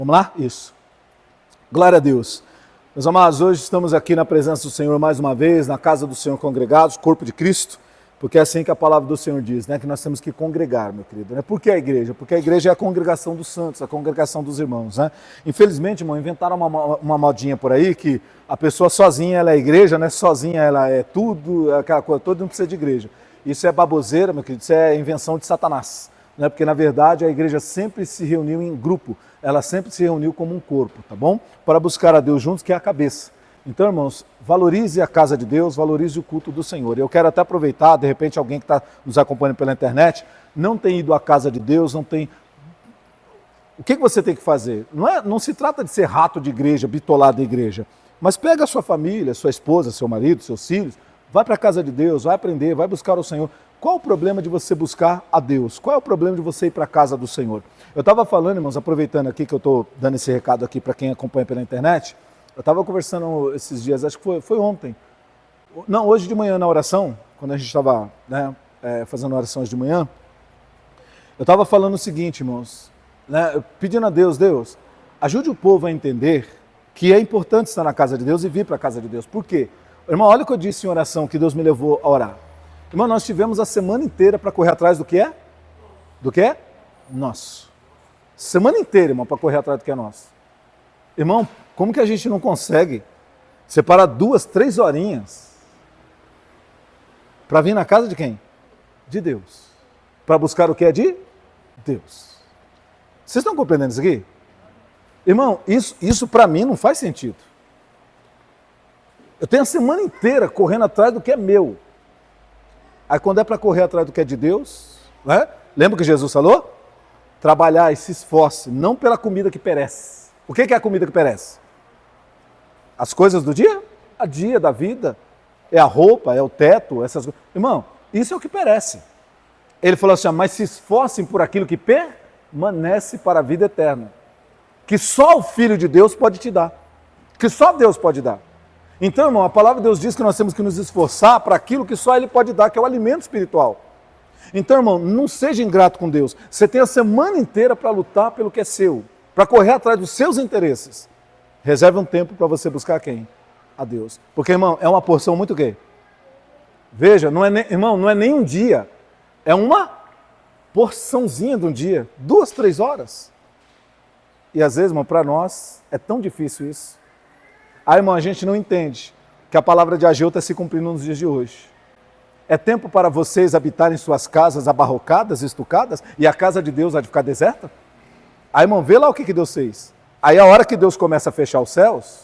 Vamos lá? Isso. Glória a Deus. Meus amados, hoje estamos aqui na presença do Senhor mais uma vez, na casa do Senhor congregados, corpo de Cristo, porque é assim que a palavra do Senhor diz, né? Que nós temos que congregar, meu querido. Né? Por que a igreja? Porque a igreja é a congregação dos santos, a congregação dos irmãos, né? Infelizmente, irmão, inventaram uma modinha por aí que a pessoa sozinha ela é igreja, né? Sozinha ela é tudo, aquela coisa toda, não precisa de igreja. Isso é baboseira, meu querido, isso é invenção de Satanás. Né? Porque, na verdade, a igreja sempre se reuniu em grupo, ela sempre se reuniu como um corpo, tá bom? Para buscar a Deus juntos, que é a cabeça. Então, irmãos, valorize a casa de Deus, valorize o culto do Senhor. Eu quero até aproveitar, de repente alguém que está nos acompanhando pela internet, não tem ido à casa de Deus, não tem... O que você tem que fazer? Não se trata de ser rato de igreja, bitolado de igreja, mas pega a sua família, sua esposa, seu marido, seus filhos, vai para a casa de Deus, vai aprender, vai buscar o Senhor. Qual o problema de você buscar a Deus? Qual é o problema de você ir para a casa do Senhor? Eu estava falando, irmãos, aproveitando aqui que eu estou dando esse recado aqui para quem acompanha pela internet, eu estava conversando esses dias, acho que foi ontem, não, hoje de manhã na oração, quando a gente estava fazendo orações de manhã, eu estava falando o seguinte, irmãos, né, pedindo a Deus, Deus, ajude o povo a entender que é importante estar na casa de Deus e vir para a casa de Deus. Por quê? Irmão, olha o que eu disse em oração, que Deus me levou a orar. Irmão, nós tivemos a semana inteira para correr atrás do que é? Do que é? Nosso. Semana inteira, irmão, para correr atrás do que é nosso. Irmão, como que a gente não consegue separar 2, 3 horinhas para vir na casa de quem? De Deus. Para buscar o que é de Deus. Vocês estão compreendendo isso aqui? Irmão, isso para mim não faz sentido. Eu tenho a semana inteira correndo atrás do que é meu. Aí quando é para correr atrás do que é de Deus, né? Lembra que Jesus falou? Trabalhar e se esforce, não pela comida que perece. O que é a comida que perece? As coisas do dia? A dia da vida. É a roupa, é o teto, essas coisas. Irmão, isso é o que perece. Ele falou assim, mas se esforcem por aquilo que permanece para a vida eterna. Que só o Filho de Deus pode te dar. Que só Deus pode dar. Então, irmão, a palavra de Deus diz que nós temos que nos esforçar para aquilo que só Ele pode dar, que é o alimento espiritual. Então, irmão, não seja ingrato com Deus. Você tem a semana inteira para lutar pelo que é seu, para correr atrás dos seus interesses. Reserve um tempo para você buscar quem? A Deus. Porque, irmão, é uma porção muito o quê? Veja, irmão, não é nem um dia. É uma porçãozinha de um dia. 2, 3 horas. E às vezes, irmão, para nós é tão difícil isso. Aí, irmão, a gente não entende que a palavra de Ageu está se cumprindo nos dias de hoje. É tempo para vocês habitarem suas casas abarrocadas, estucadas, e a casa de Deus há de ficar deserta? Aí, irmão, vê lá o que Deus fez. Aí a hora que Deus começa a fechar os céus,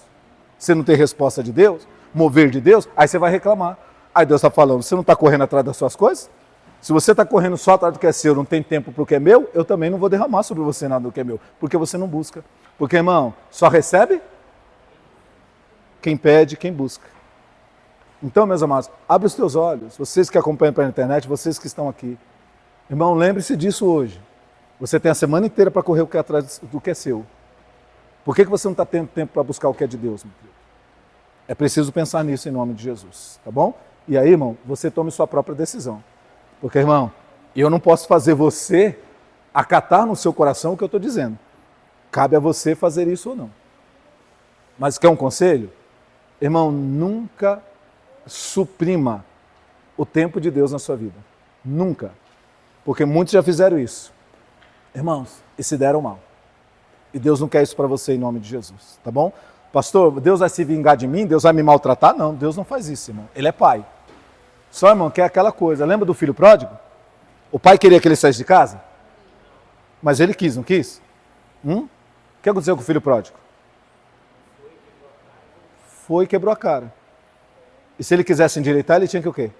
você não tem resposta de Deus, mover de Deus, aí você vai reclamar. Aí Deus está falando, você não está correndo atrás das suas coisas? Se você está correndo só atrás do que é seu, não tem tempo para o que é meu, eu também não vou derramar sobre você nada do que é meu, porque você não busca. Porque, irmão, só recebe quem pede, quem busca. Então, meus amados, abre os teus olhos, vocês que acompanham pela internet, vocês que estão aqui. Irmão, lembre-se disso hoje. Você tem a semana inteira para correr o que é atrás do que é seu. Por que você não está tendo tempo para buscar o que é de Deus, meu filho? É preciso pensar nisso em nome de Jesus, tá bom? E aí, irmão, você tome sua própria decisão. Porque, irmão, eu não posso fazer você acatar no seu coração o que eu estou dizendo. Cabe a você fazer isso ou não. Mas quer um conselho? Irmão, nunca suprima o tempo de Deus na sua vida. Nunca. Porque muitos já fizeram isso. Irmãos, e se deram mal. E Deus não quer isso para você em nome de Jesus, tá bom? Pastor, Deus vai se vingar de mim? Deus vai me maltratar? Não, Deus não faz isso, irmão. Ele é pai. Só, irmão, que é aquela coisa. Lembra do filho pródigo? O pai queria que ele saísse de casa? Mas ele quis, não quis? O que aconteceu com o filho pródigo? Foi e quebrou a cara. E se ele quisesse endireitar, ele tinha que o quê?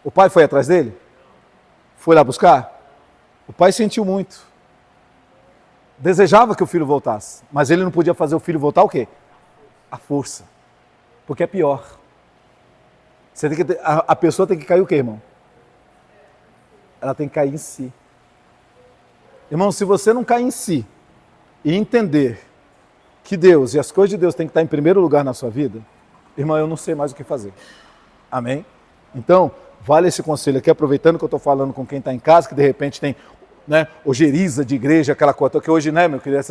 O pai foi atrás dele? Foi lá buscar? O pai sentiu muito. Desejava que o filho voltasse. Mas ele não podia fazer o filho voltar o quê? A força. Porque é pior. A pessoa tem que cair o quê, irmão? Ela tem que cair em si. Irmão, se você não cair em si e entender que Deus e as coisas de Deus têm que estar em primeiro lugar na sua vida, irmão, eu não sei mais o que fazer. Amém? Então, vale esse conselho aqui, aproveitando que eu estou falando com quem está em casa, que de repente tem né, ojeriza de igreja, aquela coisa que hoje, né, meu querido,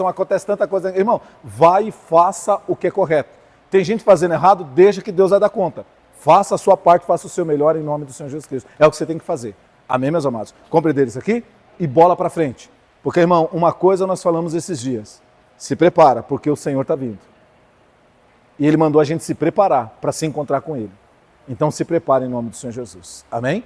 acontece tanta coisa. Irmão, vai e faça o que é correto. Tem gente fazendo errado, deixa que Deus vai dar conta. Faça a sua parte, faça o seu melhor em nome do Senhor Jesus Cristo. É o que você tem que fazer. Amém, meus amados? Compreender isso aqui e bola para frente. Porque, irmão, uma coisa nós falamos esses dias. Se prepara, porque o Senhor está vindo. E Ele mandou a gente se preparar para se encontrar com Ele. Então se prepare em nome do Senhor Jesus. Amém?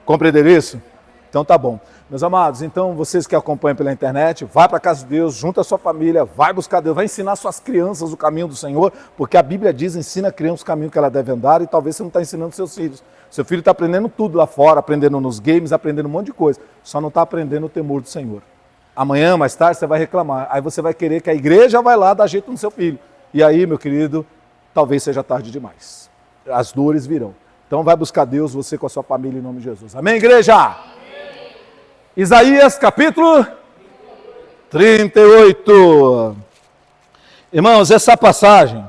Compreender isso? Então tá bom. Meus amados, então vocês que acompanham pela internet, vai para a casa de Deus, junta a sua família, vai buscar Deus, vai ensinar suas crianças o caminho do Senhor, porque a Bíblia diz, ensina a criança o caminho que ela deve andar, e talvez você não está ensinando seus filhos. Seu filho está aprendendo tudo lá fora, aprendendo nos games, aprendendo um monte de coisa, só não está aprendendo o temor do Senhor. Amanhã, mais tarde, você vai reclamar, aí você vai querer que a igreja vai lá dar jeito no seu filho. E aí, meu querido, talvez seja tarde demais. As dores virão. Então vai buscar Deus, você com a sua família, em nome de Jesus. Amém, igreja? Amém. Isaías capítulo 38. Irmãos, essa passagem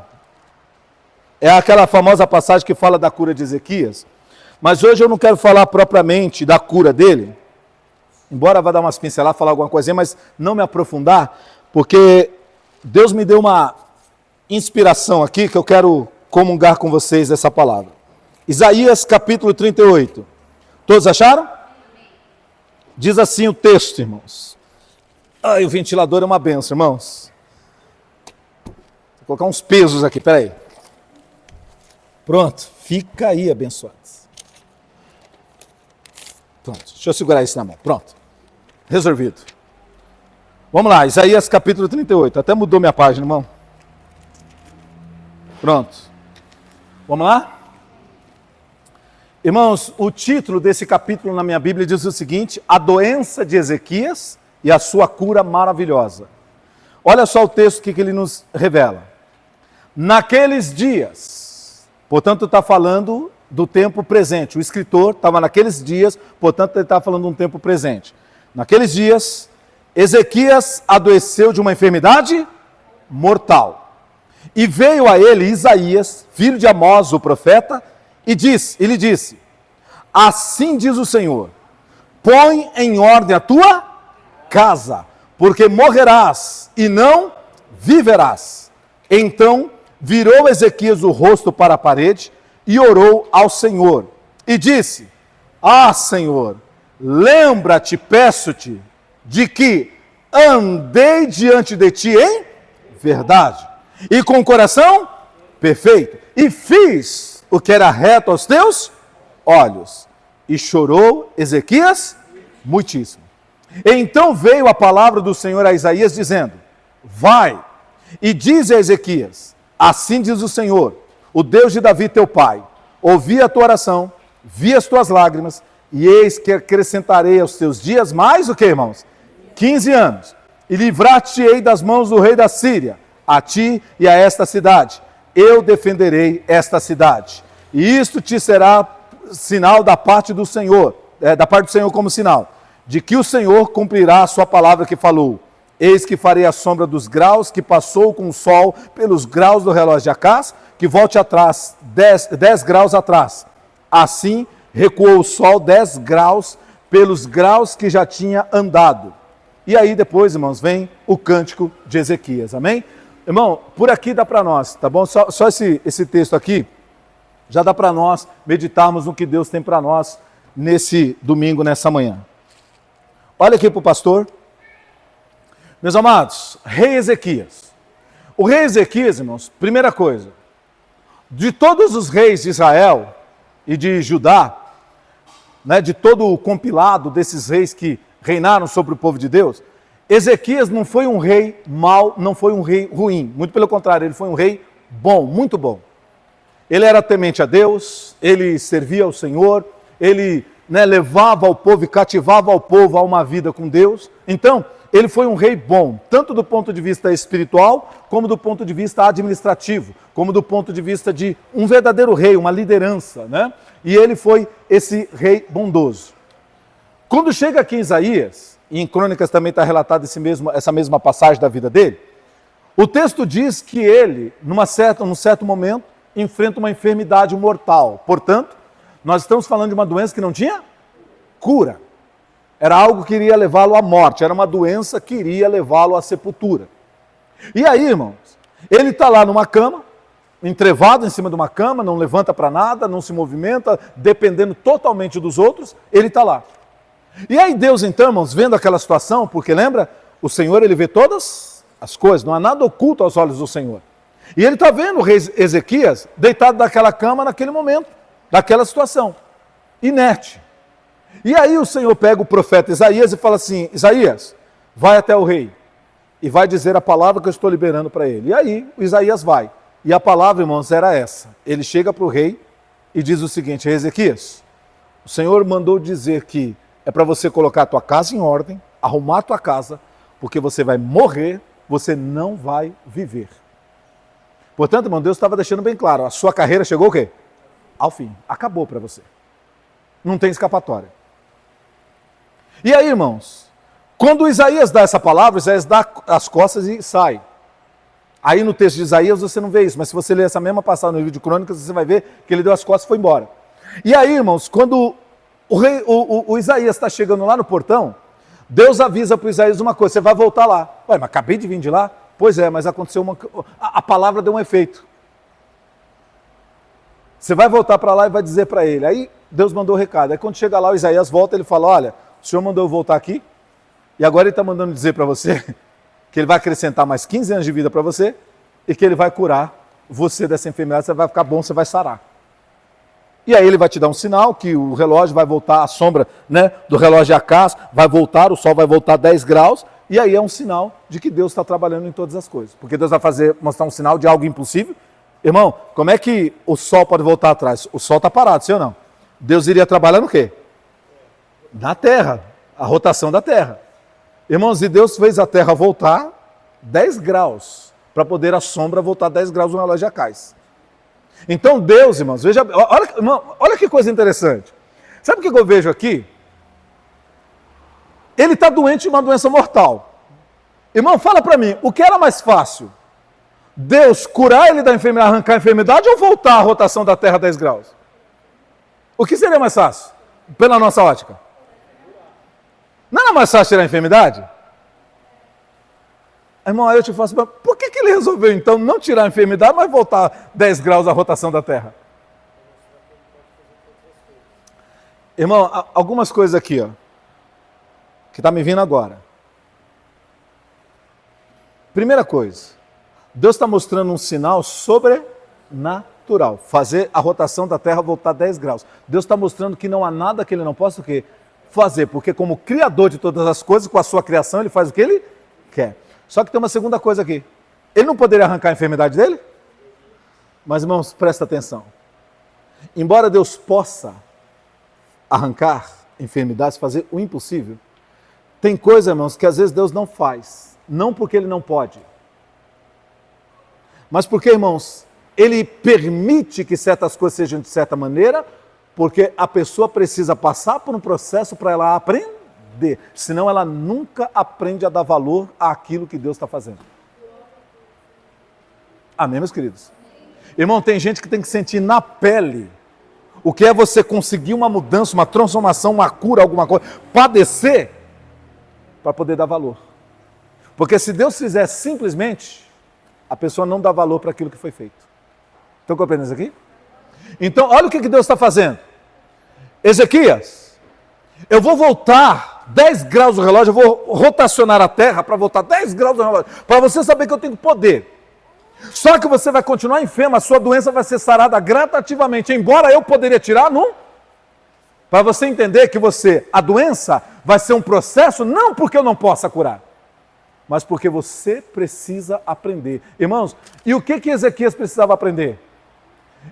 é aquela famosa passagem que fala da cura de Ezequias, mas hoje eu não quero falar propriamente da cura dele, embora vá dar umas pinceladas, falar alguma coisinha, mas não me aprofundar, porque Deus me deu uma inspiração aqui que eu quero comungar com vocês dessa palavra. Isaías capítulo 38. Todos acharam? Diz assim o texto, irmãos. Ai, o ventilador é uma benção, irmãos. Vou colocar uns pesos aqui, peraí. Pronto, fica aí, abençoados. Pronto, deixa eu segurar isso na mão. Pronto, resolvido. Vamos lá, Isaías capítulo 38. Até mudou minha página, irmão. Pronto. Vamos lá? Irmãos, o título desse capítulo na minha Bíblia diz o seguinte: a doença de Ezequias e a sua cura maravilhosa. Olha só o texto que ele nos revela. Naqueles dias, portanto está falando do tempo presente. O escritor estava naqueles dias, portanto ele está falando de um tempo presente. Naqueles dias, Ezequias adoeceu de uma enfermidade mortal. E veio a ele Isaías, filho de Amós, o profeta, e lhe disse: assim diz o Senhor, põe em ordem a tua casa, porque morrerás e não viverás. Então virou Ezequias o rosto para a parede e orou ao Senhor, e disse: ah, Senhor, lembra-te, peço-te, de que andei diante de ti em verdade, e com coração perfeito, e fiz o que era reto aos teus olhos. E chorou Ezequias muitíssimo. Então veio a palavra do Senhor a Isaías, dizendo: vai e dize a Ezequias: assim diz o Senhor, o Deus de Davi teu pai, ouvi a tua oração, vi as tuas lágrimas, e eis que acrescentarei aos teus dias mais o que, irmãos? 15 anos, e livrar-te-ei das mãos do rei da Síria, a ti e a esta cidade. Eu defenderei esta cidade, e isto te será sinal da parte do Senhor, como sinal, de que o Senhor cumprirá a sua palavra que falou. Eis que farei a sombra dos graus que passou com o sol pelos graus do relógio de Acás, que volte atrás, 10 graus atrás. Assim recuou o sol 10 graus pelos graus que já tinha andado. E aí depois, irmãos, vem o cântico de Ezequias, amém? Irmão, por aqui dá para nós, tá bom? Só esse texto aqui, já dá para nós meditarmos no que Deus tem para nós nesse domingo, nessa manhã. Olha aqui para o pastor. Meus amados, rei Ezequias. O rei Ezequias, irmãos, primeira coisa, de todos os reis de Israel e de Judá, né, de todo o compilado desses reis que reinaram sobre o povo de Deus, Ezequias não foi um rei mau, não foi um rei ruim. Muito pelo contrário, ele foi um rei bom, muito bom. Ele era temente a Deus, ele servia ao Senhor, ele levava ao povo e cativava ao povo a uma vida com Deus. Então, ele foi um rei bom, tanto do ponto de vista espiritual, como do ponto de vista administrativo, como do ponto de vista de um verdadeiro rei, uma liderança, né? E ele foi esse rei bondoso. Quando chega aqui em Isaías, e em Crônicas também está relatada essa mesma passagem da vida dele, o texto diz que ele, num certo momento, enfrenta uma enfermidade mortal. Portanto, nós estamos falando de uma doença que não tinha cura. Era algo que iria levá-lo à morte, era uma doença que iria levá-lo à sepultura. E aí, irmãos, ele está lá numa cama, entrevado em cima de uma cama, não levanta para nada, não se movimenta, dependendo totalmente dos outros, ele está lá. E aí Deus então, irmãos, vendo aquela situação, porque lembra, o Senhor ele vê todas as coisas, não há nada oculto aos olhos do Senhor. E ele está vendo o rei Ezequias deitado naquela cama naquele momento, naquela situação, inerte. E aí o Senhor pega o profeta Isaías e fala assim, Isaías, vai até o rei e vai dizer a palavra que eu estou liberando para ele. E aí o Isaías vai. E a palavra, irmãos, era essa. Ele chega para o rei e diz o seguinte, Ezequias, o Senhor mandou dizer que é para você colocar a tua casa em ordem, arrumar a tua casa, porque você vai morrer, você não vai viver. Portanto, irmão, Deus estava deixando bem claro, a sua carreira chegou o quê? Ao fim, acabou para você. Não tem escapatória. E aí, irmãos, quando Isaías dá essa palavra, Isaías dá as costas e sai. Aí no texto de Isaías você não vê isso, mas se você ler essa mesma passagem no livro de Crônicas, você vai ver que ele deu as costas e foi embora. E aí, irmãos, quando o Isaías está chegando lá no portão, Deus avisa para o Isaías uma coisa, você vai voltar lá. Ué, mas acabei de vir de lá? Pois é, mas aconteceu a palavra deu um efeito. Você vai voltar para lá e vai dizer para ele. Aí Deus mandou o recado. Aí quando chega lá, o Isaías volta, ele fala, olha, o Senhor mandou eu voltar aqui, e agora ele está mandando dizer para você que ele vai acrescentar mais 15 anos de vida para você, e que ele vai curar você dessa enfermidade, você vai ficar bom, você vai sarar. E aí ele vai te dar um sinal que o relógio vai voltar, a sombra, né, do relógio Acás vai voltar, o sol vai voltar 10 graus, e aí é um sinal de que Deus está trabalhando em todas as coisas. Porque Deus vai mostrar um sinal de algo impossível. Irmão, como é que o sol pode voltar atrás? O sol está parado, sim ou não? Deus iria trabalhar no quê? Na terra, a rotação da terra. Irmãos, e Deus fez a terra voltar 10 graus, para poder a sombra voltar 10 graus no relógio Acás. Então Deus, irmãos, veja, olha que coisa interessante. Sabe o que eu vejo aqui? Ele está doente de uma doença mortal. Irmão, fala para mim, o que era mais fácil? Deus curar ele da enfermidade, arrancar a enfermidade ou voltar a rotação da terra 10 graus? O que seria mais fácil? Pela nossa ótica. Não era mais fácil tirar a enfermidade? Irmão, aí eu te faço, por que ele resolveu então não tirar a enfermidade, mas voltar 10 graus a rotação da Terra? Irmão, algumas coisas aqui, ó, que está me vindo agora. Primeira coisa, Deus está mostrando um sinal sobrenatural, fazer a rotação da Terra voltar 10 graus. Deus está mostrando que não há nada que ele não possa o quê? Fazer, porque como criador de todas as coisas, com a sua criação, ele faz o que ele quer. Só que tem uma segunda coisa aqui. Ele não poderia arrancar a enfermidade dele? Mas, irmãos, presta atenção. Embora Deus possa arrancar enfermidades, fazer o impossível, tem coisa, irmãos, que às vezes Deus não faz. Não porque ele não pode. Mas porque, irmãos, ele permite que certas coisas sejam de certa maneira, porque a pessoa precisa passar por um processo para ela aprender. Senão ela nunca aprende a dar valor àquilo que Deus está fazendo. Amém, meus queridos? Irmão, tem gente que tem que sentir na pele o que é você conseguir uma mudança, uma transformação, uma cura, alguma coisa, padecer, para poder dar valor. Porque se Deus fizer simplesmente, a pessoa não dá valor para aquilo que foi feito. Estão compreendendo isso aqui? Então, olha o que Deus está fazendo. Ezequias, eu vou voltar 10 graus do relógio, eu vou rotacionar a terra para voltar 10 graus do relógio, para você saber que eu tenho poder. Só que você vai continuar enfermo, a sua doença vai ser sarada gradativamente, embora eu poderia tirar, não? Para você entender que a doença vai ser um processo, não porque eu não possa curar, mas porque você precisa aprender. Irmãos, e o que Ezequias precisava aprender?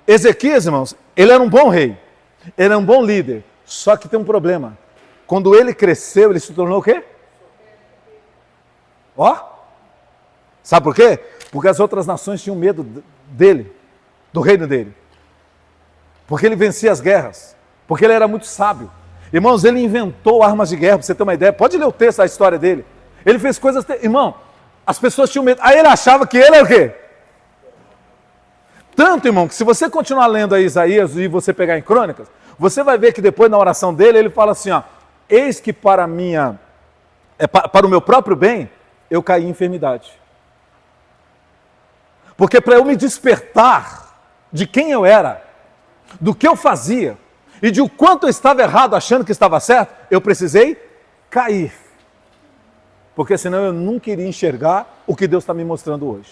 Ezequias, irmãos, ele era um bom rei, ele era um bom líder, só que tem um problema. Quando ele cresceu, ele se tornou o quê? Ó, sabe por quê? Porque as outras nações tinham medo dele, do reino dele. Porque ele vencia as guerras, porque ele era muito sábio. Irmãos, ele inventou armas de guerra, para você ter uma ideia. Pode ler o texto, a história dele. Ele fez coisas... Irmão, as pessoas tinham medo. Aí ele achava que ele era o quê? Tanto, irmão, que se você continuar lendo aí Isaías e você pegar em Crônicas, você vai ver que depois na oração dele, ele fala assim, ó, eis que para o meu próprio bem, eu caí em enfermidade. Porque para eu me despertar de quem eu era, do que eu fazia, e de o quanto eu estava errado achando que estava certo, eu precisei cair. Porque senão eu nunca iria enxergar o que Deus está me mostrando hoje.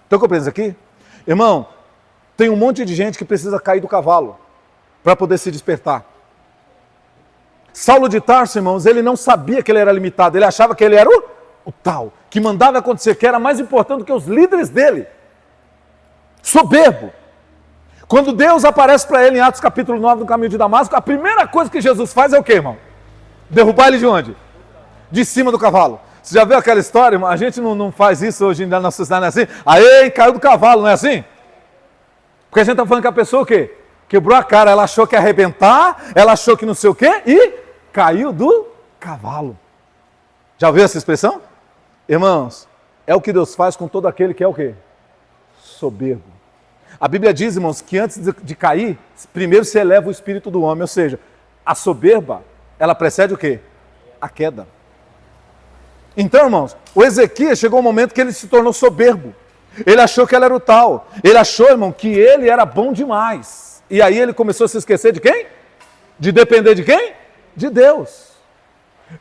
Estão compreendendo aqui? Irmão, tem um monte de gente que precisa cair do cavalo para poder se despertar. Saulo de Tarso, irmãos, ele não sabia que ele era limitado, ele achava que ele era o tal, que mandava acontecer, que era mais importante do que os líderes dele. Soberbo. Quando Deus aparece para ele em Atos capítulo 9, no caminho de Damasco, a primeira coisa que Jesus faz é o quê, irmão? Derrubar ele de onde? De cima do cavalo. Você já viu aquela história, irmão? A gente não faz isso hoje na nossa cidade, não é assim? Aí caiu do cavalo, não é assim? Porque a gente está falando que a pessoa o quê? Quebrou a cara, ela achou que ia arrebentar, ela achou que não sei o quê e caiu do cavalo. Já ouviu essa expressão? Irmãos, é o que Deus faz com todo aquele que é o quê? Soberbo. A Bíblia diz, irmãos, que antes de cair, primeiro se eleva o espírito do homem, ou seja, a soberba, ela precede o quê? A queda. Então, irmãos, o Ezequias chegou um momento que ele se tornou soberbo. Ele achou que ele era o tal. Ele achou, irmão, que ele era bom demais. E aí ele começou a se esquecer de quem? De depender de quem? De Deus.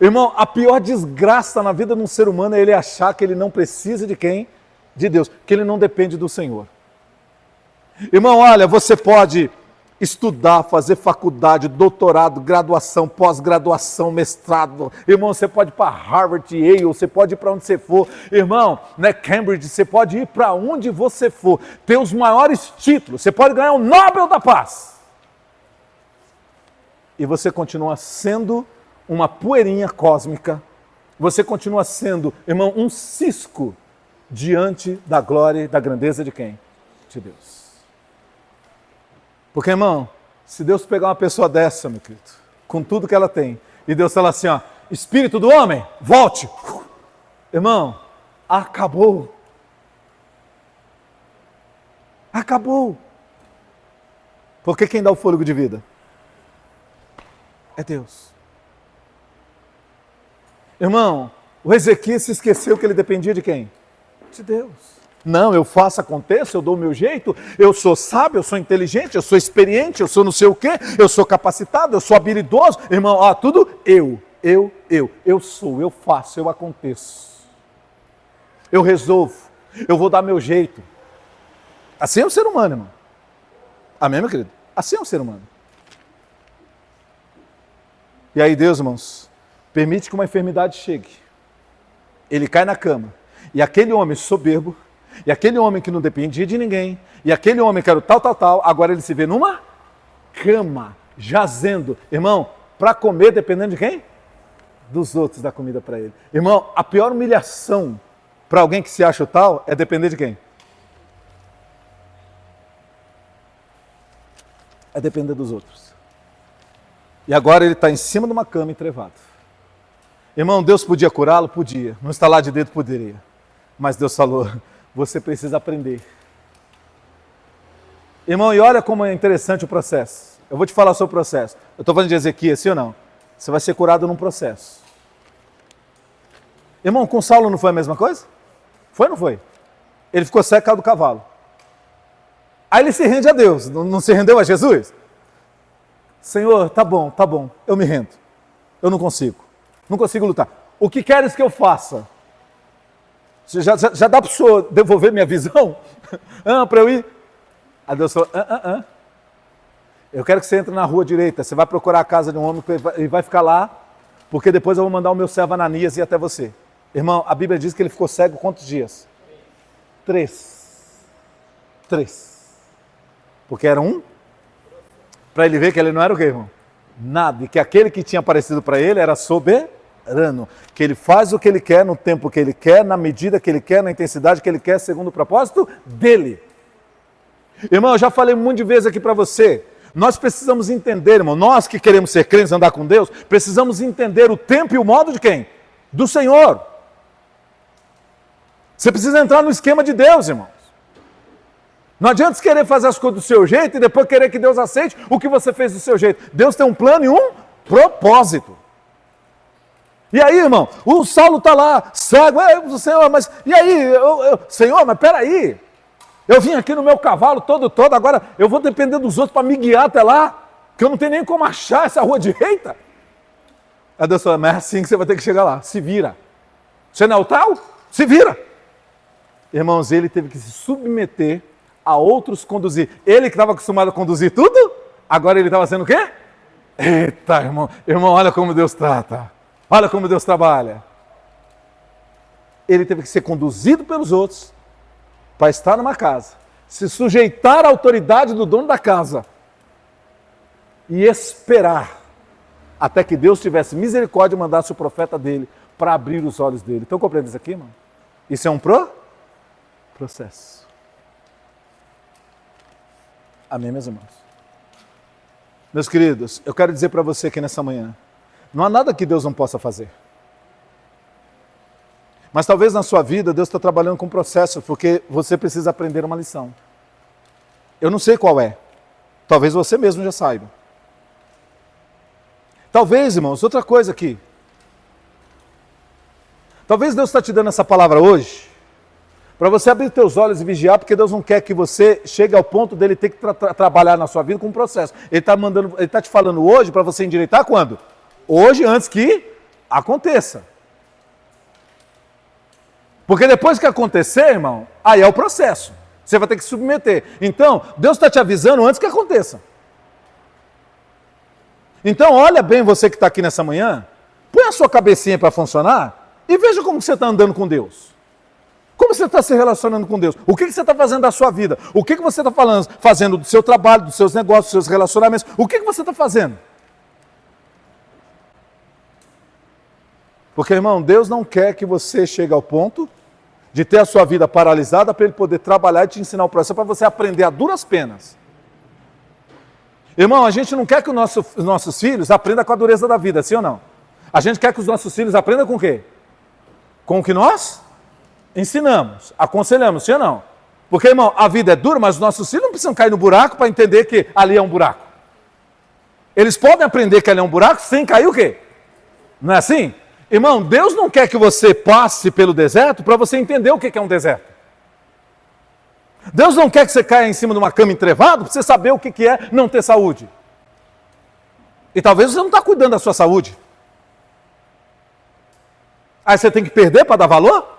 Irmão, a pior desgraça na vida de um ser humano é ele achar que ele não precisa de quem? De Deus, que ele não depende do Senhor. Irmão, olha, você pode estudar, fazer faculdade, doutorado, graduação, pós-graduação, mestrado. Irmão, você pode ir para Harvard, Yale, você pode ir para onde você for. Irmão, né, Cambridge, você pode ir para onde você for. Ter os maiores títulos, você pode ganhar o Nobel da Paz. E você continua sendo uma poeirinha cósmica. Você continua sendo, irmão, um cisco diante da glória e da grandeza de quem? De Deus. Porque, irmão, se Deus pegar uma pessoa dessa, meu querido, com tudo que ela tem, e Deus fala assim, ó, espírito do homem, volte. Irmão, acabou. Acabou. Porque quem dá o fôlego de vida? É Deus. Irmão, o Ezequias se esqueceu que ele dependia de quem? De Deus. Não, eu faço, aconteça, eu dou o meu jeito, eu sou sábio, eu sou inteligente, eu sou experiente, eu sou não sei o quê, eu sou capacitado, eu sou habilidoso. Irmão, ó, tudo eu sou, eu faço, eu aconteço. Eu resolvo, eu vou dar meu jeito. Assim é o ser humano, irmão. Amém, meu querido? Assim é o ser humano. E aí Deus, irmãos, permite que uma enfermidade chegue. Ele cai na cama. E aquele homem soberbo, e aquele homem que não dependia de ninguém, e aquele homem que era o tal, agora ele se vê numa cama, jazendo. Irmão, para comer dependendo de quem? Dos outros dar comida para ele. Irmão, a pior humilhação para alguém que se acha o tal é depender de quem? É depender dos outros. E agora ele está em cima de uma cama entrevado. Irmão, Deus podia curá-lo? Podia. No estalar de dedo poderia. Mas Deus falou, você precisa aprender. Irmão, e olha como é interessante o processo. Eu vou te falar sobre o processo. Eu estou falando de Ezequias, sim ou não? Você vai ser curado num processo. Irmão, com Saulo não foi a mesma coisa? Foi ou não foi? Ele ficou cego, caiu do cavalo. Aí ele se rende a Deus, não se rendeu a Jesus? Senhor, tá bom, eu me rendo. Eu não consigo lutar. O que queres que eu faça? Já dá para o senhor devolver minha visão? Para eu ir? Aí Deus falou, eu quero que você entre na rua direita, você vai procurar a casa de um homem e vai ficar lá, porque depois eu vou mandar o meu servo Ananias ir até você. Irmão, a Bíblia diz que ele ficou cego quantos dias? 3. Porque era um, para ele ver que ele não era o quê, irmão? Nada, e que aquele que tinha aparecido para ele era soberano, que ele faz o que ele quer, no tempo que ele quer, na medida que ele quer, na intensidade que ele quer, segundo o propósito dele. Irmão, eu já falei um monte de vezes aqui para você, nós precisamos entender, irmão, nós que queremos ser crentes, andar com Deus, precisamos entender o tempo e o modo de quem? Do Senhor. Você precisa entrar no esquema de Deus, irmãos. Não adianta você querer fazer as coisas do seu jeito e depois querer que Deus aceite o que você fez do seu jeito. Deus tem um plano e um propósito. E aí, irmão, o Saulo está lá, cego, Senhor, mas e aí? Senhor, mas peraí, eu vim aqui no meu cavalo todo, agora eu vou depender dos outros para me guiar até lá, que eu não tenho nem como achar essa rua direita. Aí Deus falou, mas é assim que você vai ter que chegar lá, se vira. Você não é o tal? Se vira. Irmãos, ele teve que se submeter a outros conduzir. Ele que estava acostumado a conduzir tudo, agora ele estava sendo o quê? Eita, irmão, olha como Deus trata. Olha como Deus trabalha. Ele teve que ser conduzido pelos outros para estar numa casa, se sujeitar à autoridade do dono da casa e esperar até que Deus tivesse misericórdia e mandasse o profeta dele para abrir os olhos dele. Então compreende isso aqui, irmão? Isso é um processo. Amém, meus irmãos? Meus queridos, eu quero dizer para você aqui nessa manhã, não há nada que Deus não possa fazer. Mas talvez na sua vida Deus está trabalhando com um processo, porque você precisa aprender uma lição. Eu não sei qual é. Talvez você mesmo já saiba. Talvez, irmãos, outra coisa aqui. Talvez Deus está te dando essa palavra hoje, para você abrir teus olhos e vigiar, porque Deus não quer que você chegue ao ponto dele ter que trabalhar na sua vida com um processo. Ele está te falando hoje para você endireitar quando? Hoje, antes que aconteça. Porque depois que acontecer, irmão, aí é o processo. Você vai ter que se submeter. Então, Deus está te avisando antes que aconteça. Então, olha bem você que está aqui nessa manhã, põe a sua cabecinha para funcionar e veja como você está andando com Deus. Como você está se relacionando com Deus? O que você está fazendo da sua vida? O que você está fazendo do seu trabalho, dos seus negócios, dos seus relacionamentos? O que você está fazendo? Porque, irmão, Deus não quer que você chegue ao ponto de ter a sua vida paralisada para Ele poder trabalhar e te ensinar o processo para você aprender a duras penas. Irmão, a gente não quer que os nossos filhos aprendam com a dureza da vida, sim ou não? A gente quer que os nossos filhos aprendam com o quê? Com o que nós ensinamos, aconselhamos, sim ou não? Porque, irmão, a vida é dura, mas os nossos filhos não precisam cair no buraco para entender que ali é um buraco. Eles podem aprender que ali é um buraco sem cair o quê? Não é assim? Irmão, Deus não quer que você passe pelo deserto para você entender o que é um deserto. Deus não quer que você caia em cima de uma cama entrevada para você saber o que é não ter saúde. E talvez você não está cuidando da sua saúde. Aí você tem que perder para dar valor?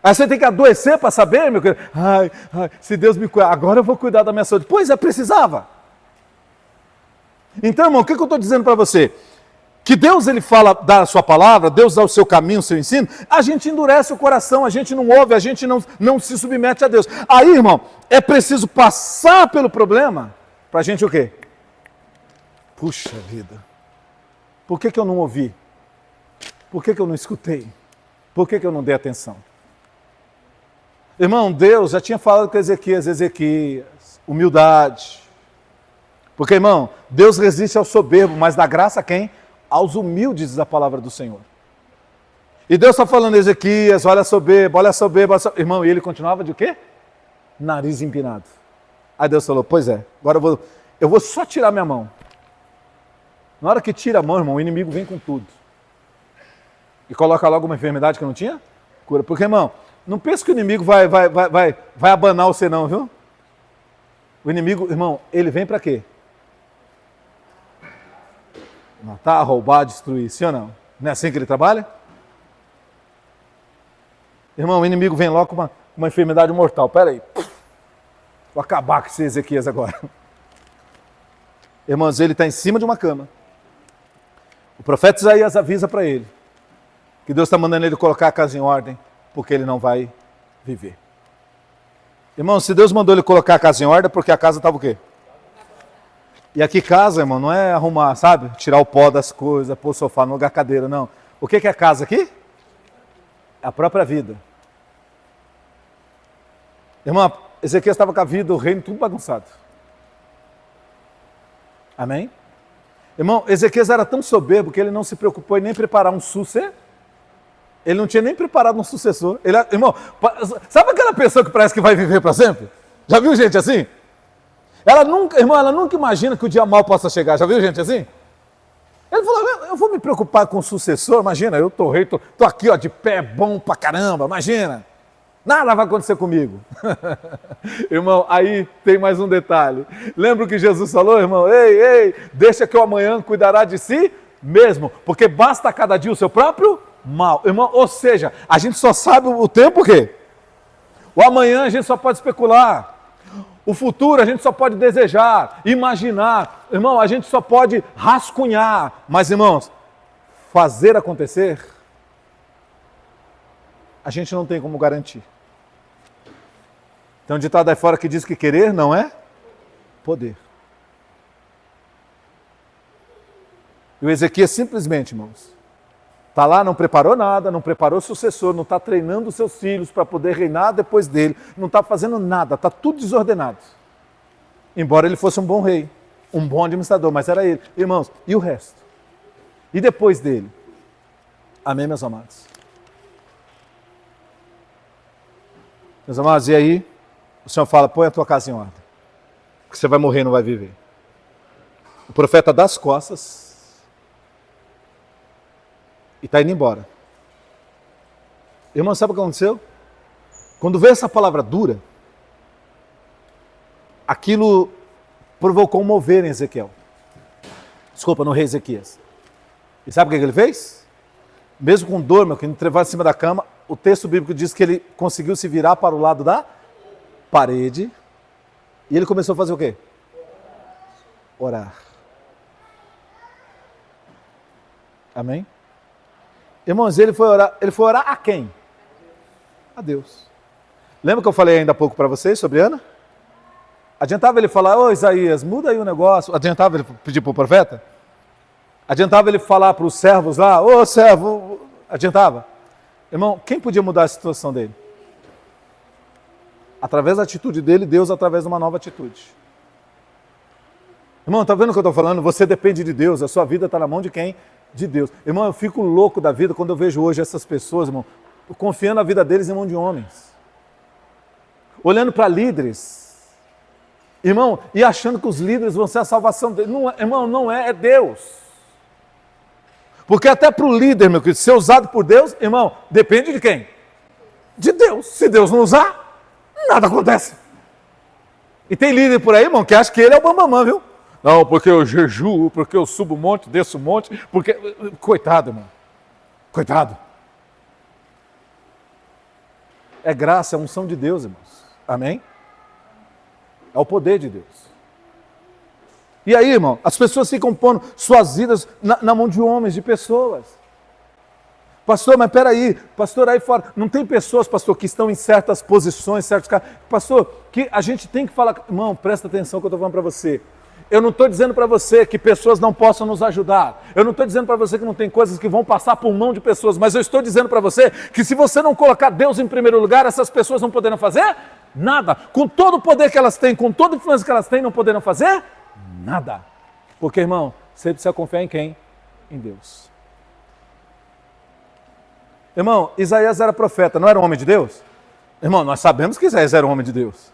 Aí você tem que adoecer para saber, meu querido? Se Deus me cuidar, agora eu vou cuidar da minha saúde. Pois é, precisava. Então, irmão, o que eu estou dizendo para você? Que Deus, Ele fala, dá a sua palavra, Deus dá o seu caminho, o seu ensino, a gente endurece o coração, a gente não ouve, a gente não se submete a Deus. Aí, irmão, é preciso passar pelo problema para a gente o quê? Puxa vida, por que eu não ouvi? Por que eu não escutei? Por que eu não dei atenção? Irmão, Deus já tinha falado com Ezequias, humildade. Porque, irmão, Deus resiste ao soberbo, mas dá graça a quem? Aos humildes, diz a palavra do Senhor. E Deus está falando, Ezequias, olha soberbo, olha soberbo, olha soberbo. Irmão, e ele continuava de quê? Nariz empinado. Aí Deus falou, pois é, agora eu vou só tirar minha mão. Na hora que tira a mão, irmão, o inimigo vem com tudo. E coloca logo uma enfermidade que não tinha cura. Porque, irmão, não pense que o inimigo vai abanar você não, viu? O inimigo, irmão, ele vem para quê? Matar, roubar, destruir, sim ou não? Não é assim que ele trabalha? Irmão, o inimigo vem logo com uma enfermidade mortal. Pera aí. Vou acabar com esse Ezequias agora. Irmãos, ele está em cima de uma cama. O profeta Isaías avisa para ele que Deus está mandando ele colocar a casa em ordem, porque ele não vai viver. Irmão, se Deus mandou ele colocar a casa em ordem, é porque a casa estava o quê? E aqui casa, irmão, não é arrumar, sabe? Tirar o pó das coisas, pôr o sofá no lugar, cadeira, não. O que é casa aqui? É a própria vida. Irmão, Ezequias estava com a vida, o reino, tudo bagunçado. Amém? Irmão, Ezequias era tão soberbo que ele não se preocupou em nem preparar um sucessor. Ele não tinha nem preparado um sucessor. Irmão, sabe aquela pessoa que parece que vai viver para sempre? Já viu gente assim? Ela nunca imagina que o dia mau possa chegar. Já viu gente assim? Ele falou, eu vou me preocupar com o sucessor, imagina, eu tô rei, tô aqui ó, de pé bom pra caramba, imagina. Nada vai acontecer comigo. Irmão, aí tem mais um detalhe. Lembra o que Jesus falou, irmão? Ei, deixa que o amanhã cuidará de si mesmo, porque basta cada dia o seu próprio mal. Irmão, ou seja, a gente só sabe o tempo o quê? O amanhã a gente só pode especular. O futuro a gente só pode desejar, imaginar. Irmão, a gente só pode rascunhar. Mas, irmãos, fazer acontecer, a gente não tem como garantir. Tem um ditado aí fora que diz que querer não é poder. E o Ezequias simplesmente, irmãos, está lá, não preparou nada, não preparou sucessor, não está treinando os seus filhos para poder reinar depois dele, não está fazendo nada, está tudo desordenado. Embora ele fosse um bom rei, um bom administrador, mas era ele. Irmãos, e o resto? E depois dele? Amém, meus amados? Meus amados, e aí? O Senhor fala, põe a tua casa em ordem, porque você vai morrer e não vai viver. O profeta dá as costas e está indo embora. Irmão, sabe o que aconteceu? Quando veio essa palavra dura, aquilo provocou um mover em Ezequiel. Desculpa, no rei Ezequias. E sabe o que ele fez? Mesmo com dor, meu querido, trevado em cima da cama, o texto bíblico diz que ele conseguiu se virar para o lado da parede e ele começou a fazer o quê? Orar. Amém? Irmãos, ele foi orar a quem? A Deus. Lembra que eu falei ainda há pouco para vocês sobre Ana? Adiantava ele falar, ô Isaías, muda aí o negócio. Adiantava ele pedir para o profeta? Adiantava ele falar para os servos lá, ô servo, adiantava? Irmão, quem podia mudar a situação dele? Através da atitude dele, Deus através de uma nova atitude. Irmão, está vendo o que eu estou falando? Você depende de Deus, a sua vida está na mão de quem? De Deus. Irmão, eu fico louco da vida quando eu vejo hoje essas pessoas, irmão, confiando a vida deles em mão de homens. Olhando para líderes, irmão, e achando que os líderes vão ser a salvação deles. Não, irmão, não é, é Deus. Porque até para o líder, meu querido, ser usado por Deus, irmão, depende de quem? De Deus. Se Deus não usar, nada acontece. E tem líder por aí, irmão, que acha que ele é o bambamã, viu? Não, porque eu jejuo, porque eu subo um monte, desço um monte, porque... Coitado, irmão. Coitado. É graça, é unção de Deus, irmãos. Amém? É o poder de Deus. E aí, irmão, as pessoas ficam pondo suas vidas na mão de homens, de pessoas. Pastor, mas peraí, pastor, aí fora, não tem pessoas, pastor, que estão em certas posições, certos caras. Pastor, que a gente tem que falar, irmão, presta atenção que eu estou falando para você. Eu não estou dizendo para você que pessoas não possam nos ajudar. Eu não estou dizendo para você que não tem coisas que vão passar por mão de pessoas, mas eu estou dizendo para você que se você não colocar Deus em primeiro lugar, essas pessoas não poderão fazer nada. Com todo o poder que elas têm, com toda a influência que elas têm, não poderão fazer nada. Porque, irmão, você precisa confiar em quem? Em Deus. Irmão, Isaías era profeta, não era um homem de Deus? Irmão, nós sabemos que Isaías era um homem de Deus.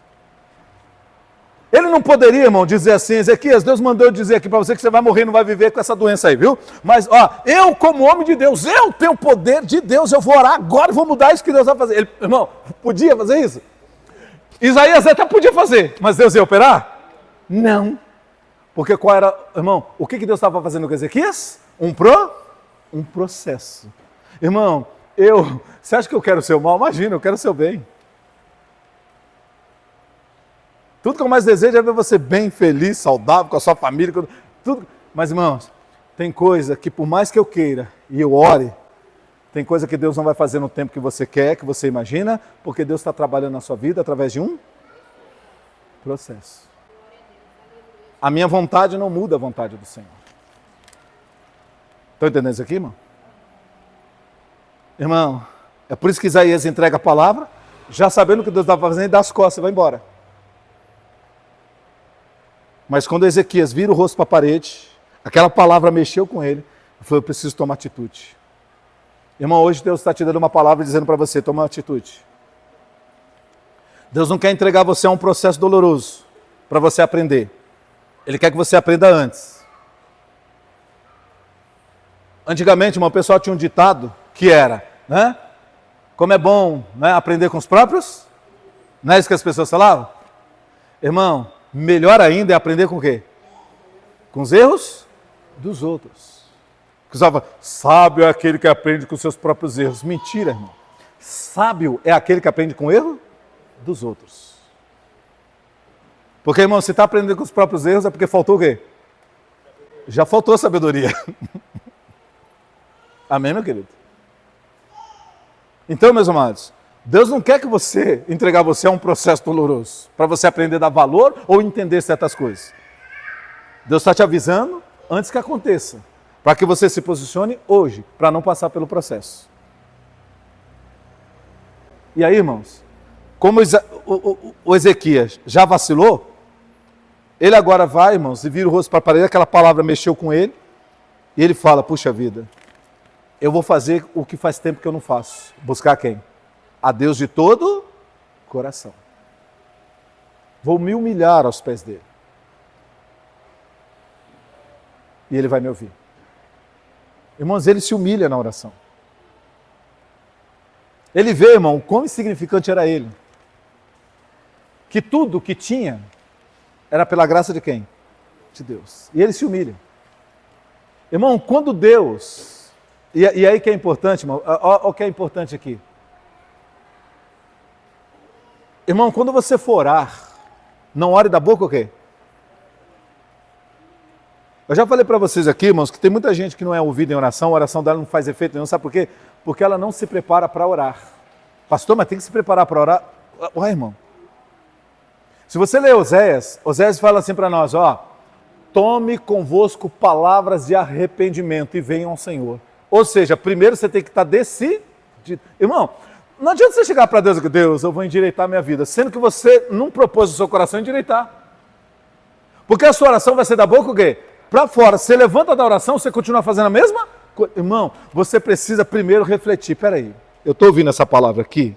Ele não poderia, irmão, dizer assim, Ezequias, Deus mandou eu dizer aqui para você que você vai morrer e não vai viver com essa doença aí, viu? Mas, ó, eu como homem de Deus, eu tenho o poder de Deus, eu vou orar agora e vou mudar isso que Deus vai fazer. Ele, irmão, podia fazer isso? Isaías até podia fazer, mas Deus ia operar? Não. Porque qual era, irmão, o que Deus estava fazendo com Ezequias? Um processo. Irmão, você acha que eu quero o seu mal? Imagina, eu quero o seu bem. Tudo que eu mais desejo é ver você bem, feliz, saudável, com a sua família, tudo. Mas, irmãos, tem coisa que por mais que eu queira e eu ore, tem coisa que Deus não vai fazer no tempo que você quer, que você imagina, porque Deus está trabalhando na sua vida através de um processo. A minha vontade não muda a vontade do Senhor. Estão entendendo isso aqui, irmão? Irmão, é por isso que Isaías entrega a palavra, já sabendo o que Deus estava fazendo, e dá as costas e vai embora. Mas quando Ezequias vira o rosto para a parede, aquela palavra mexeu com ele, ele falou, eu preciso tomar atitude. Irmão, hoje Deus está te dando uma palavra dizendo para você, toma uma atitude. Deus não quer entregar você a um processo doloroso para você aprender. Ele quer que você aprenda antes. Antigamente, uma pessoa tinha um ditado que era, né? Como é bom, né, aprender com os próprios? Não é isso que as pessoas falavam? Irmão, melhor ainda é aprender com o quê? Com os erros dos outros. Que usava, sábio é aquele que aprende com seus próprios erros. Mentira, irmão. Sábio é aquele que aprende com o erro dos outros. Porque, irmão, se está aprendendo com os próprios erros é porque faltou o quê? Já faltou sabedoria. Amém, meu querido? Então, meus amados, Deus não quer que você entregar você a um processo doloroso para você aprender a dar valor ou entender certas coisas. Deus está te avisando antes que aconteça, para que você se posicione hoje, para não passar pelo processo. E aí, irmãos, como o Ezequias já vacilou, ele agora vai, irmãos, e vira o rosto para a parede, aquela palavra mexeu com ele, e ele fala, puxa vida, eu vou fazer o que faz tempo que eu não faço. Buscar quem? A Deus de todo coração. Vou me humilhar aos pés dele. E ele vai me ouvir. Irmãos, ele se humilha na oração. Ele vê, irmão, quão insignificante era ele. Que tudo que tinha era pela graça de quem? De Deus. E ele se humilha. Irmão, quando Deus... E aí que é importante, irmão, olha o que é importante aqui. Irmão, quando você for orar, não ore da boca o quê? Eu já falei para vocês aqui, irmãos, que tem muita gente que não é ouvida em oração, a oração dela não faz efeito nenhum, sabe por quê? Porque ela não se prepara para orar. Pastor, mas tem que se preparar para orar? Ué, irmão. Se você ler Oséias, Oséias fala assim para nós, ó, tome convosco palavras de arrependimento e venham ao Senhor. Ou seja, primeiro você tem que estar decidido. Irmão, não adianta você chegar para Deus e dizer, Deus, eu vou endireitar a minha vida, sendo que você não propôs no seu coração endireitar. Porque a sua oração vai ser da boca o quê? Para fora. Você levanta da oração, você continua fazendo a mesma coisa. Irmão, você precisa primeiro refletir. Peraí, eu estou ouvindo essa palavra aqui?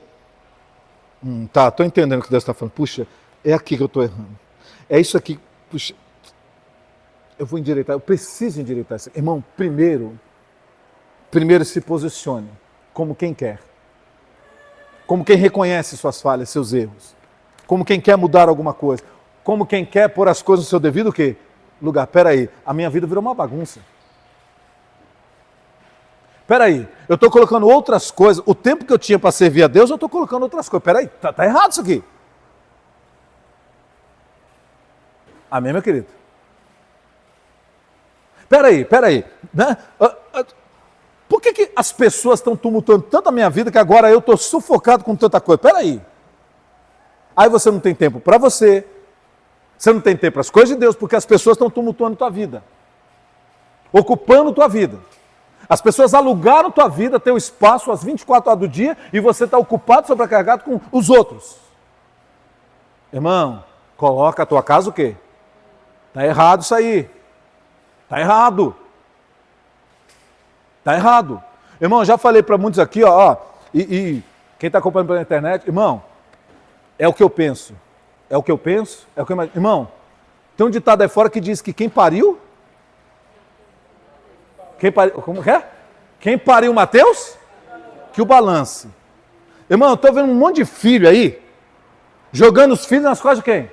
Tá, estou entendendo o que Deus está falando. Puxa, é aqui que eu estou errando. É isso aqui, puxa, eu vou endireitar, eu preciso endireitar isso. Irmão, primeiro se posicione como quem quer. Como quem reconhece suas falhas, seus erros. Como quem quer mudar alguma coisa. Como quem quer pôr as coisas no seu devido o quê? Lugar. Peraí, a minha vida virou uma bagunça. Peraí, eu estou colocando outras coisas. O tempo que eu tinha para servir a Deus, eu estou colocando outras coisas. Peraí, tá errado isso aqui. Amém, meu querido? Peraí. Né? Por que as pessoas estão tumultuando tanto a minha vida que agora eu estou sufocado com tanta coisa? Peraí. Aí você não tem tempo para você. Você não tem tempo para as coisas de Deus, porque as pessoas estão tumultuando tua vida. Ocupando tua vida. As pessoas alugaram tua vida, teu espaço, às 24 horas do dia, e você está ocupado, sobrecarregado com os outros. Irmão, coloca a tua casa o quê? Está errado isso aí. Está errado. Está errado. Irmão, já falei para muitos aqui, e quem está acompanhando pela internet, irmão, é o que eu penso. É o que eu penso, é o que eu imagino. Irmão, tem um ditado aí fora que diz que quem pariu... Como que é? Quem pariu Mateus? Que o balance. Irmão, eu estou vendo um monte de filho aí, jogando os filhos nas costas de quem?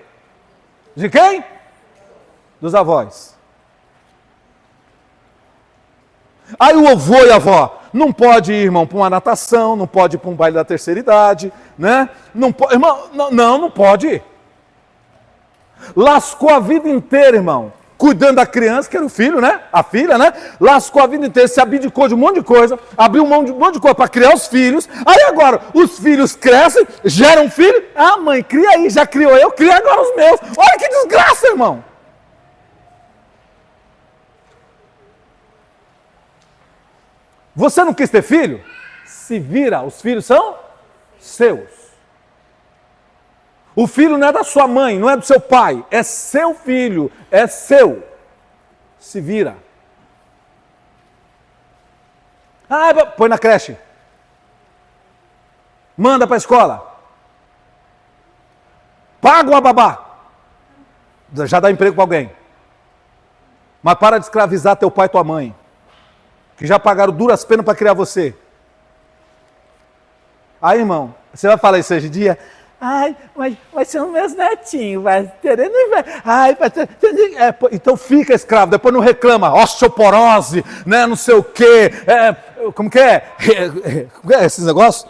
De quem? Dos avós. Aí o avô e a avó, não pode ir, irmão, para uma natação, não pode ir para um baile da terceira idade, né? Não pode, irmão, não pode ir. Lascou a vida inteira, irmão, cuidando da criança, que era o filho, né? A filha, né? Lascou a vida inteira, se abdicou de um monte de coisa, abriu mão de um monte de coisa para criar os filhos. Aí agora, os filhos crescem, geram filho. Ah, mãe, cria aí, já criou eu, cria agora os meus. Olha que desgraça, irmão. Você não quis ter filho? Se vira, os filhos são seus. O filho não é da sua mãe, não é do seu pai, é seu filho, é seu. Se vira. Ah, põe na creche. Manda para a escola. Paga uma babá. Já dá emprego para alguém. Mas para de escravizar teu pai e tua mãe. que já pagaram duras penas para criar você. Aí, irmão, você vai falar isso hoje em dia? Ai, mas são meus netinhos, vai ter, não vai. Ai, então fica escravo, depois não reclama, osteoporose, né, não sei o quê, como que é? Como é esses negócios?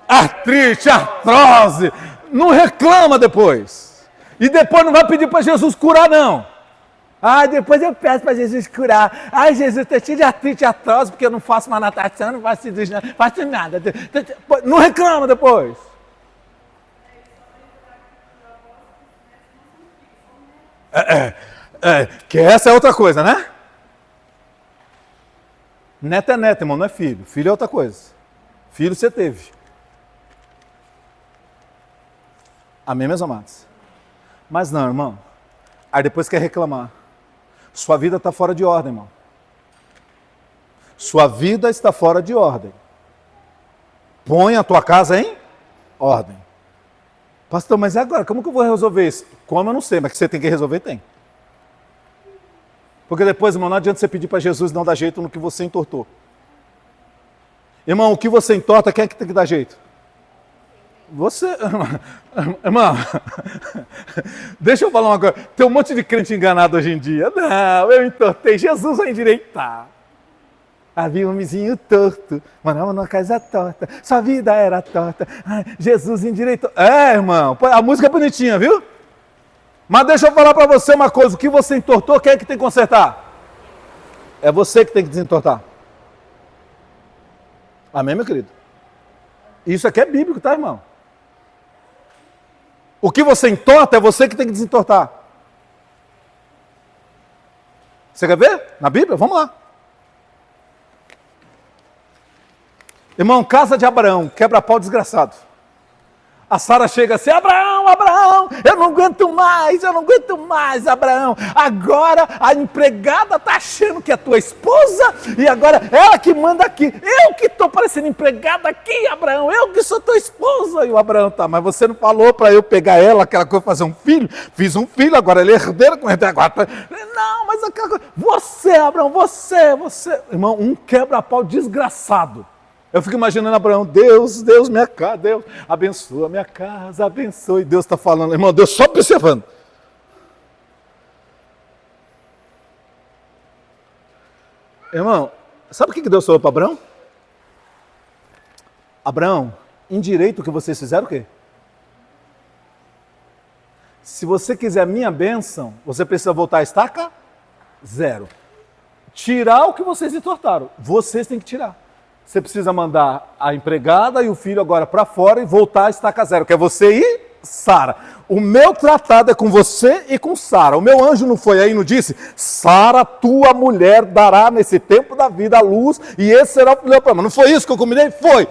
Artrite, artrose, não reclama depois. E depois não vai pedir para Jesus curar, não. Ai, depois eu peço para Jesus curar. Ai, Jesus, estou cheio de artrite, artrose, porque eu não faço mais natação, não faço nada. Não reclama depois. Que essa é outra coisa, né? Neto é neto, irmão, não é filho. Filho é outra coisa. Filho você teve. Amém, meus amados? Mas não, irmão. Aí depois quer reclamar. Sua vida está fora de ordem, irmão. Sua vida está fora de ordem. Põe a tua casa em ordem. Pastor, mas agora, como que eu vou resolver isso? Como eu não sei, mas que você tem que resolver, tem. Porque depois, irmão, não adianta você pedir para Jesus não dar jeito no que você entortou. Irmão, o que você entorta, quem é que tem que dar jeito? Você, irmão, deixa eu falar uma coisa. Tem um monte de crente enganado hoje em dia. Não, eu entortei, Jesus vai endireitar. Havia um vizinho torto, morava numa casa torta, sua vida era torta. Ai, Jesus endireitou. Irmão, a música é bonitinha, viu? Mas deixa eu falar para você uma coisa. O que você entortou, quem é que tem que consertar? É você que tem que desentortar. Amém, meu querido? Isso aqui é bíblico, tá, irmão? O que você entorta é você que tem que desentortar. Você quer ver? Na Bíblia? Vamos lá. Irmão, casa de Abraão, quebra-pau desgraçado. A Sara chega assim, Abraão, eu não aguento mais, Abraão. Agora a empregada está achando que é tua esposa e agora ela que manda aqui. Eu que estou parecendo empregada aqui, Abraão, eu que sou tua esposa. E o Abraão, tá, mas você não falou para eu pegar ela, aquela coisa, fazer um filho? Fiz um filho, agora ele é herdeiro com herdeiro. Agora... Não, mas aquela coisa, você, Abraão, você. Irmão, um quebra-pau desgraçado. Eu fico imaginando Abraão, Deus, minha casa, Deus, abençoa minha casa, abençoe. Deus está falando, irmão, Deus só observando. Irmão, sabe o que Deus falou para Abraão? Abraão, endireita o que vocês fizeram, o quê? Se você quiser a minha bênção, você precisa voltar a estaca zero. Tirar o que vocês entortaram, vocês têm que tirar. Você precisa mandar a empregada e o filho agora para fora e voltar a estaca zero, que é você e Sara. O meu tratado é com você e com Sara. O meu anjo não foi aí e não disse, Sara, tua mulher dará nesse tempo da vida a luz e esse será o meu problema. Não foi isso que eu combinei? Foi.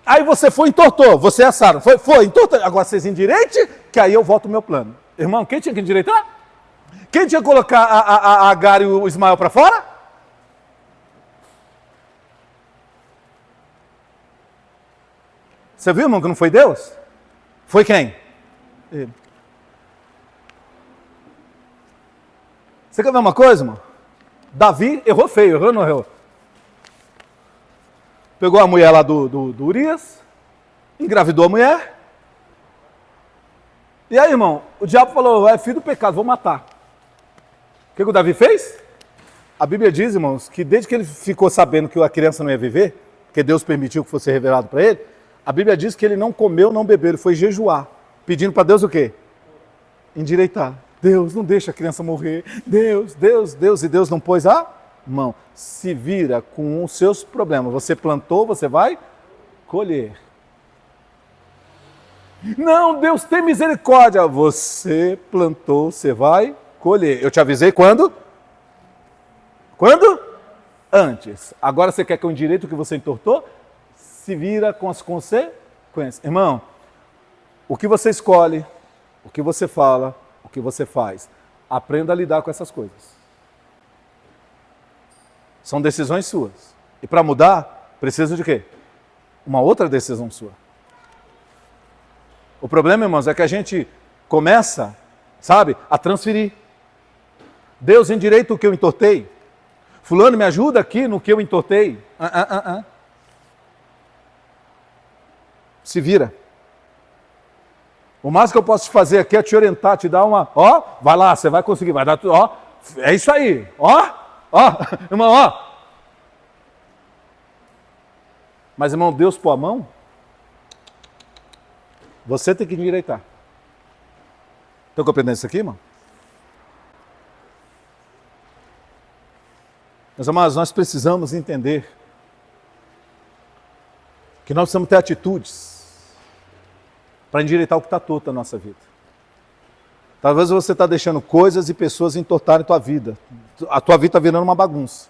Aí você foi e entortou, você é a Sara. Foi, entortou. Agora vocês endireitem, que aí eu volto o meu plano. Irmão, quem tinha que endireitar? Quem tinha que colocar a Agar e o Ismael para fora? Você viu, irmão, que não foi Deus? Foi quem? Ele. Você quer ver uma coisa, irmão? Davi errou feio, errou ou não errou? Pegou a mulher lá do Urias, engravidou a mulher. E aí, irmão, o diabo falou, é filho do pecado, vou matar. O que o Davi fez? A Bíblia diz, irmãos, que desde que ele ficou sabendo que a criança não ia viver, porque Deus permitiu que fosse revelado para ele, a Bíblia diz que ele não comeu, não bebeu, ele foi jejuar, pedindo para Deus o quê? Endireitar. Deus, não deixa a criança morrer. Deus, e Deus não pôs a mão. Se vira com os seus problemas. Você plantou, você vai colher. Não, Deus tem misericórdia. Você plantou, você vai colher. Eu te avisei quando? Quando? Antes. Agora você quer que eu endireite o que você entortou? Se vira com as consequências. Irmão, o que você escolhe, o que você fala, o que você faz, aprenda a lidar com essas coisas. São decisões suas. E para mudar, precisa de quê? Uma outra decisão sua. O problema, irmãos, é que a gente começa, sabe, a transferir. Deus endireita o que eu entortei. Fulano, me ajuda aqui no que eu entortei. Se vira. O máximo que eu posso te fazer aqui é te orientar, te dar uma... Ó, vai lá, você vai conseguir, vai dar tudo. Ó, é isso aí. Ó, irmão, ó. Mas, irmão, Deus pôr a mão, você tem que endireitar. Estão compreendendo isso aqui, irmão? Meus amados, nós precisamos entender que nós precisamos ter atitudes para endireitar o que está torto na nossa vida. Talvez você está deixando coisas e pessoas entortarem a tua vida. A tua vida está virando uma bagunça.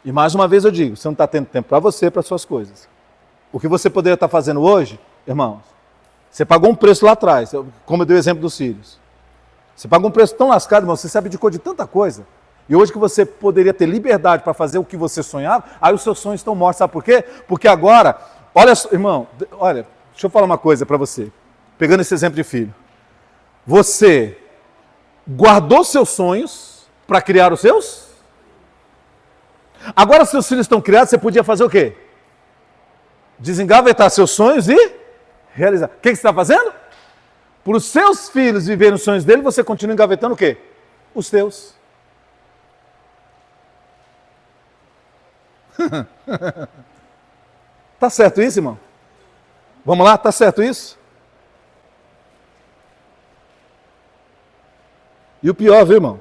E mais uma vez eu digo, você não está tendo tempo para você, para suas coisas. O que você poderia estar fazendo hoje, irmãos, você pagou um preço lá atrás, como eu dei o exemplo dos filhos. Você pagou um preço tão lascado, irmão, você se abdicou de tanta coisa. E hoje que você poderia ter liberdade para fazer o que você sonhava, aí os seus sonhos estão mortos. Sabe por quê? Porque agora, olha, irmão, olha, deixa eu falar uma coisa para você. Pegando esse exemplo de filho. Você guardou seus sonhos para criar os seus? Agora seus filhos estão criados, você podia fazer o quê? Desengavetar seus sonhos e realizar. O que você está fazendo? Para os seus filhos viverem os sonhos dele, você continua engavetando o quê? Os teus. Tá certo isso, irmão? Vamos lá, tá certo isso? E o pior, viu, irmão?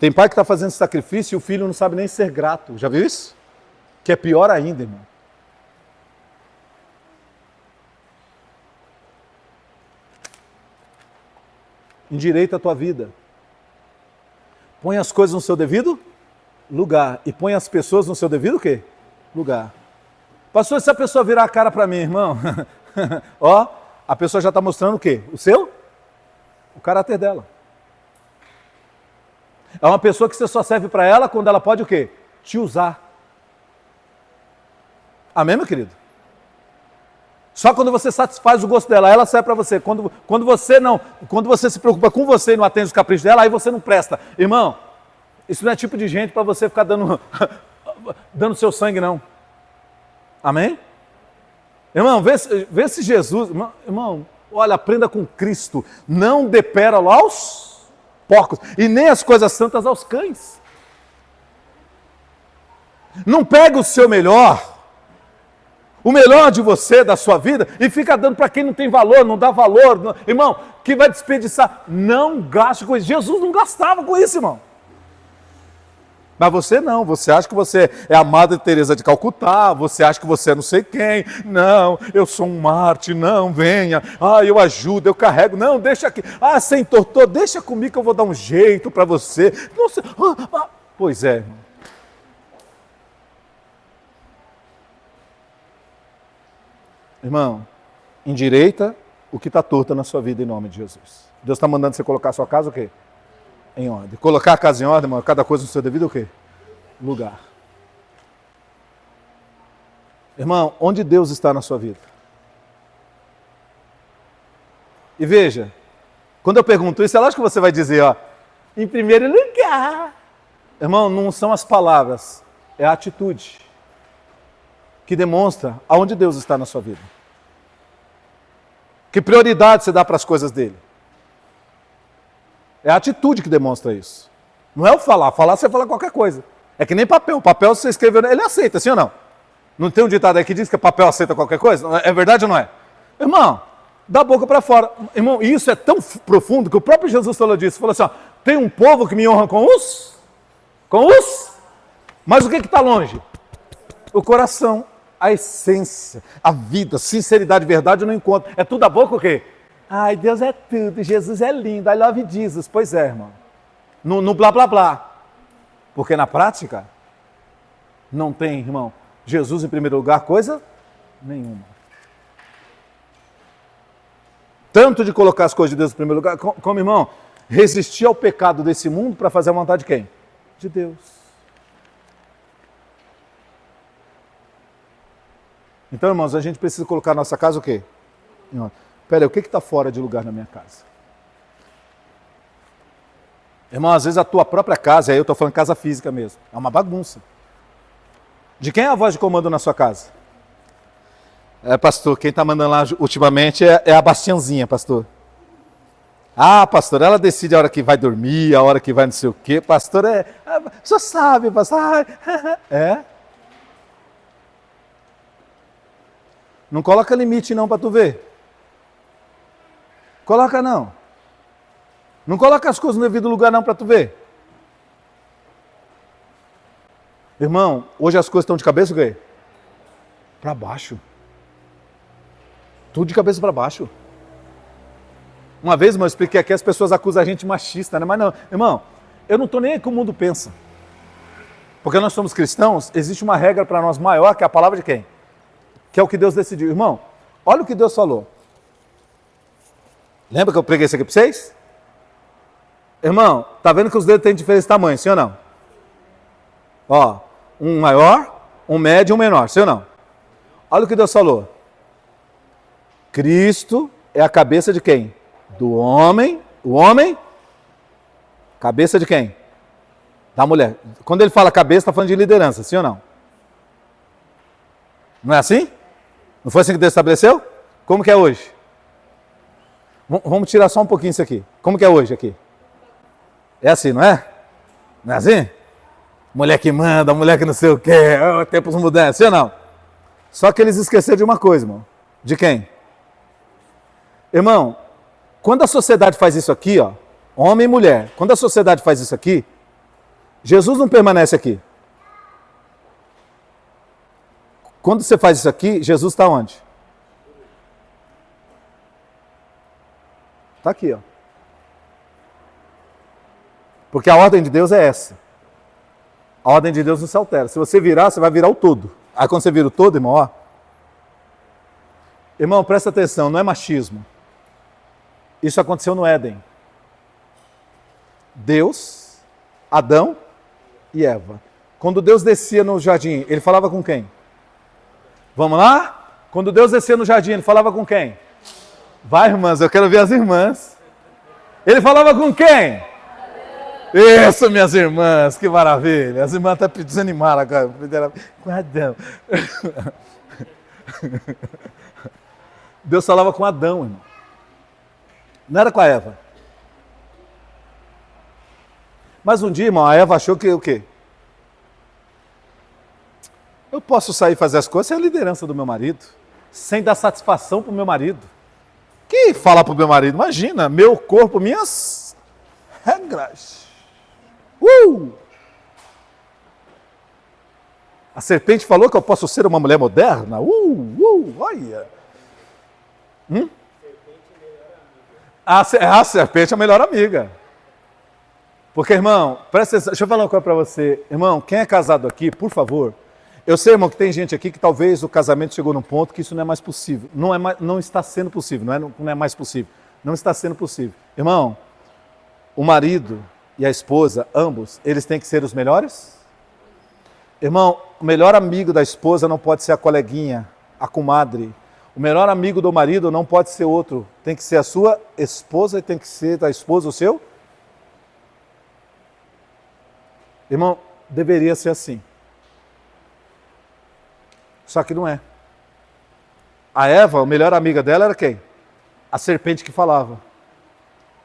Tem pai que está fazendo sacrifício e o filho não sabe nem ser grato. Já viu isso? Que é pior ainda, irmão. Endireita a tua vida. Põe as coisas no seu devido lugar. E põe as pessoas no seu devido quê? Lugar. Pastor, se a pessoa virar a cara para mim, irmão, ó, a pessoa já está mostrando o quê? O caráter dela. É uma pessoa que você só serve para ela quando ela pode o quê? Te usar. Amém, meu querido? Só quando você satisfaz o gosto dela, ela serve para você. Quando você se preocupa com você e não atende os caprichos dela, aí você não presta. Irmão, isso não é tipo de gente para você ficar dando seu sangue, não. Amém? Irmão, vê se Jesus... Irmão, olha, aprenda com Cristo. Não dê pérola aos porcos e nem as coisas santas aos cães. Não pega o seu melhor, o melhor de você, da sua vida, e fica dando para quem não tem valor, não dá valor. Não, irmão, que vai desperdiçar. Não gaste com isso. Jesus não gastava com isso, irmão. Mas você não, você acha que você é a Madre Teresa de Calcutá, você acha que você é não sei quem, não, eu sou um Marte, não, venha, eu ajudo, eu carrego, não, deixa aqui, você entortou, deixa comigo que eu vou dar um jeito para você. Nossa, Pois é, irmão. Irmão, endireita o que está torto na sua vida em nome de Jesus. Deus está mandando você colocar a sua casa o quê? Em ordem. Colocar a casa em ordem, irmão, cada coisa no seu devido o quê? Lugar. Irmão, onde Deus está na sua vida? E veja, quando eu pergunto isso, é lógico que você vai dizer, ó, em primeiro lugar. Irmão, não são as palavras, é a atitude que demonstra aonde Deus está na sua vida. Que prioridade você dá para as coisas dele. É a atitude que demonstra isso. Não é o falar. Falar, você fala qualquer coisa. É que nem papel. Papel, você escreveu, ele aceita, sim ou não? Não tem um ditado aí que diz que papel aceita qualquer coisa? É verdade ou não é? Irmão, da boca para fora. Irmão, isso é tão profundo que o próprio Jesus falou disso. Falou assim, ó, tem um povo que me honra com os... Mas o que está longe? O coração, a essência, a vida, sinceridade, verdade eu não encontro. É tudo da boca o quê? Ai, Deus é tudo, Jesus é lindo, I love Jesus. Pois é, irmão. No blá, blá, blá. Porque na prática, não tem, irmão, Jesus em primeiro lugar, coisa nenhuma. Tanto de colocar as coisas de Deus em primeiro lugar, como, irmão, resistir ao pecado desse mundo para fazer a vontade de quem? De Deus. Então, irmãos, a gente precisa colocar a nossa casa o quê? Pera aí, o que está fora de lugar na minha casa? Irmão, às vezes a tua própria casa, aí eu estou falando casa física mesmo, é uma bagunça. De quem é a voz de comando na sua casa? Pastor, quem está mandando lá ultimamente é a Bastianzinha, pastor. Ah, pastor, ela decide a hora que vai dormir, a hora que vai não sei o quê. Pastor, só sabe, pastor. É? Não coloca limite não para tu ver. Coloca não. Não coloca as coisas no devido lugar não para tu ver. Irmão, hoje as coisas estão de cabeça o quê? Para baixo. Tudo de cabeça para baixo. Uma vez, irmão, eu expliquei aqui, as pessoas acusam a gente de machista, né? Mas não, irmão, eu não estou nem aí com o mundo pensa. Porque nós somos cristãos, existe uma regra para nós maior, que é a palavra de quem? Que é o que Deus decidiu. Irmão, olha o que Deus falou. Lembra que eu preguei isso aqui para vocês? Irmão, tá vendo que os dedos têm diferentes tamanhos, sim ou não? Ó, um maior, um médio e um menor, sim ou não? Olha o que Deus falou. Cristo é a cabeça de quem? Do homem. O homem, cabeça de quem? Da mulher. Quando ele fala cabeça, está falando de liderança, sim ou não? Não é assim? Não foi assim que Deus estabeleceu? Como que é hoje? Vamos tirar só um pouquinho isso aqui. Como que é hoje aqui? É assim, não é? Não é assim? Mulher que manda, mulher que não sei o quê, tempos mudando, sim ou não? Só que eles esqueceram de uma coisa, irmão. De quem? Irmão, quando a sociedade faz isso aqui, ó, homem e mulher, quando a sociedade faz isso aqui, Jesus não permanece aqui. Quando você faz isso aqui, Jesus está onde? Está aqui, ó. Porque a ordem de Deus é essa. A ordem de Deus não se altera. Se você virar, você vai virar o todo. Aí quando você vira o todo, irmão, ó. Irmão, presta atenção, não é machismo. Isso aconteceu no Éden. Deus, Adão e Eva. Quando Deus descia no jardim, ele falava com quem? Vamos lá? Quando Deus descia no jardim, ele falava com quem? Vai, irmãs, eu quero ver as irmãs. Ele falava com quem? Isso, minhas irmãs, que maravilha. As irmãs até desanimaram agora. Com Adão. Deus falava com Adão, irmão. Não era com a Eva. Mas um dia, irmão, a Eva achou que o quê? Eu posso sair e fazer as coisas sem a liderança do meu marido, sem dar satisfação para o meu marido. Que falar para o meu marido? Imagina, meu corpo, minhas regras. A serpente falou que eu posso ser uma mulher moderna? Olha. A serpente é a melhor amiga. Porque, irmão, presta atenção, deixa eu falar uma coisa para você. Irmão, quem é casado aqui, por favor, eu sei, irmão, que tem gente aqui que talvez o casamento chegou num ponto que isso não é mais possível. Não está sendo possível, não é mais possível. Não está sendo possível. Irmão, o marido e a esposa, ambos, eles têm que ser os melhores? Irmão, o melhor amigo da esposa não pode ser a coleguinha, a comadre. O melhor amigo do marido não pode ser outro. Tem que ser a sua esposa e tem que ser da esposa o seu? Irmão, deveria ser assim. Só que não é. A Eva, a melhor amiga dela era quem? A serpente que falava.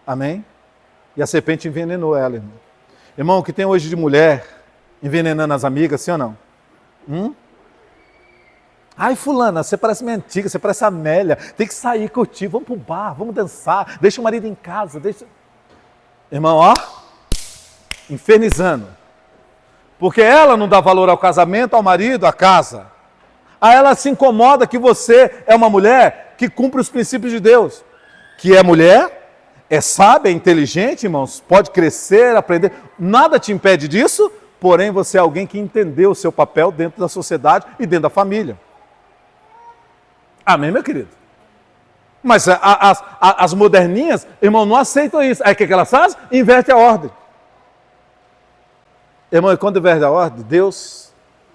Amém? E a serpente envenenou ela, irmão. Irmão, o que tem hoje de mulher envenenando as amigas, sim ou não? Ai, fulana, você parece minha antiga, você parece a Amélia, tem que sair, curtir, vamos pro bar, vamos dançar, deixa o marido em casa, deixa... Irmão, ó, infernizando. Porque ela não dá valor ao casamento, ao marido, à casa. Aí ela se incomoda que você é uma mulher que cumpre os princípios de Deus. Que é mulher, é sábia, é inteligente, irmãos, pode crescer, aprender. Nada te impede disso, porém você é alguém que entendeu o seu papel dentro da sociedade e dentro da família. Amém, meu querido? Mas as moderninhas, irmão, não aceitam isso. Aí o que elas fazem? Inverte a ordem. Irmão, e quando inverte a ordem, Deus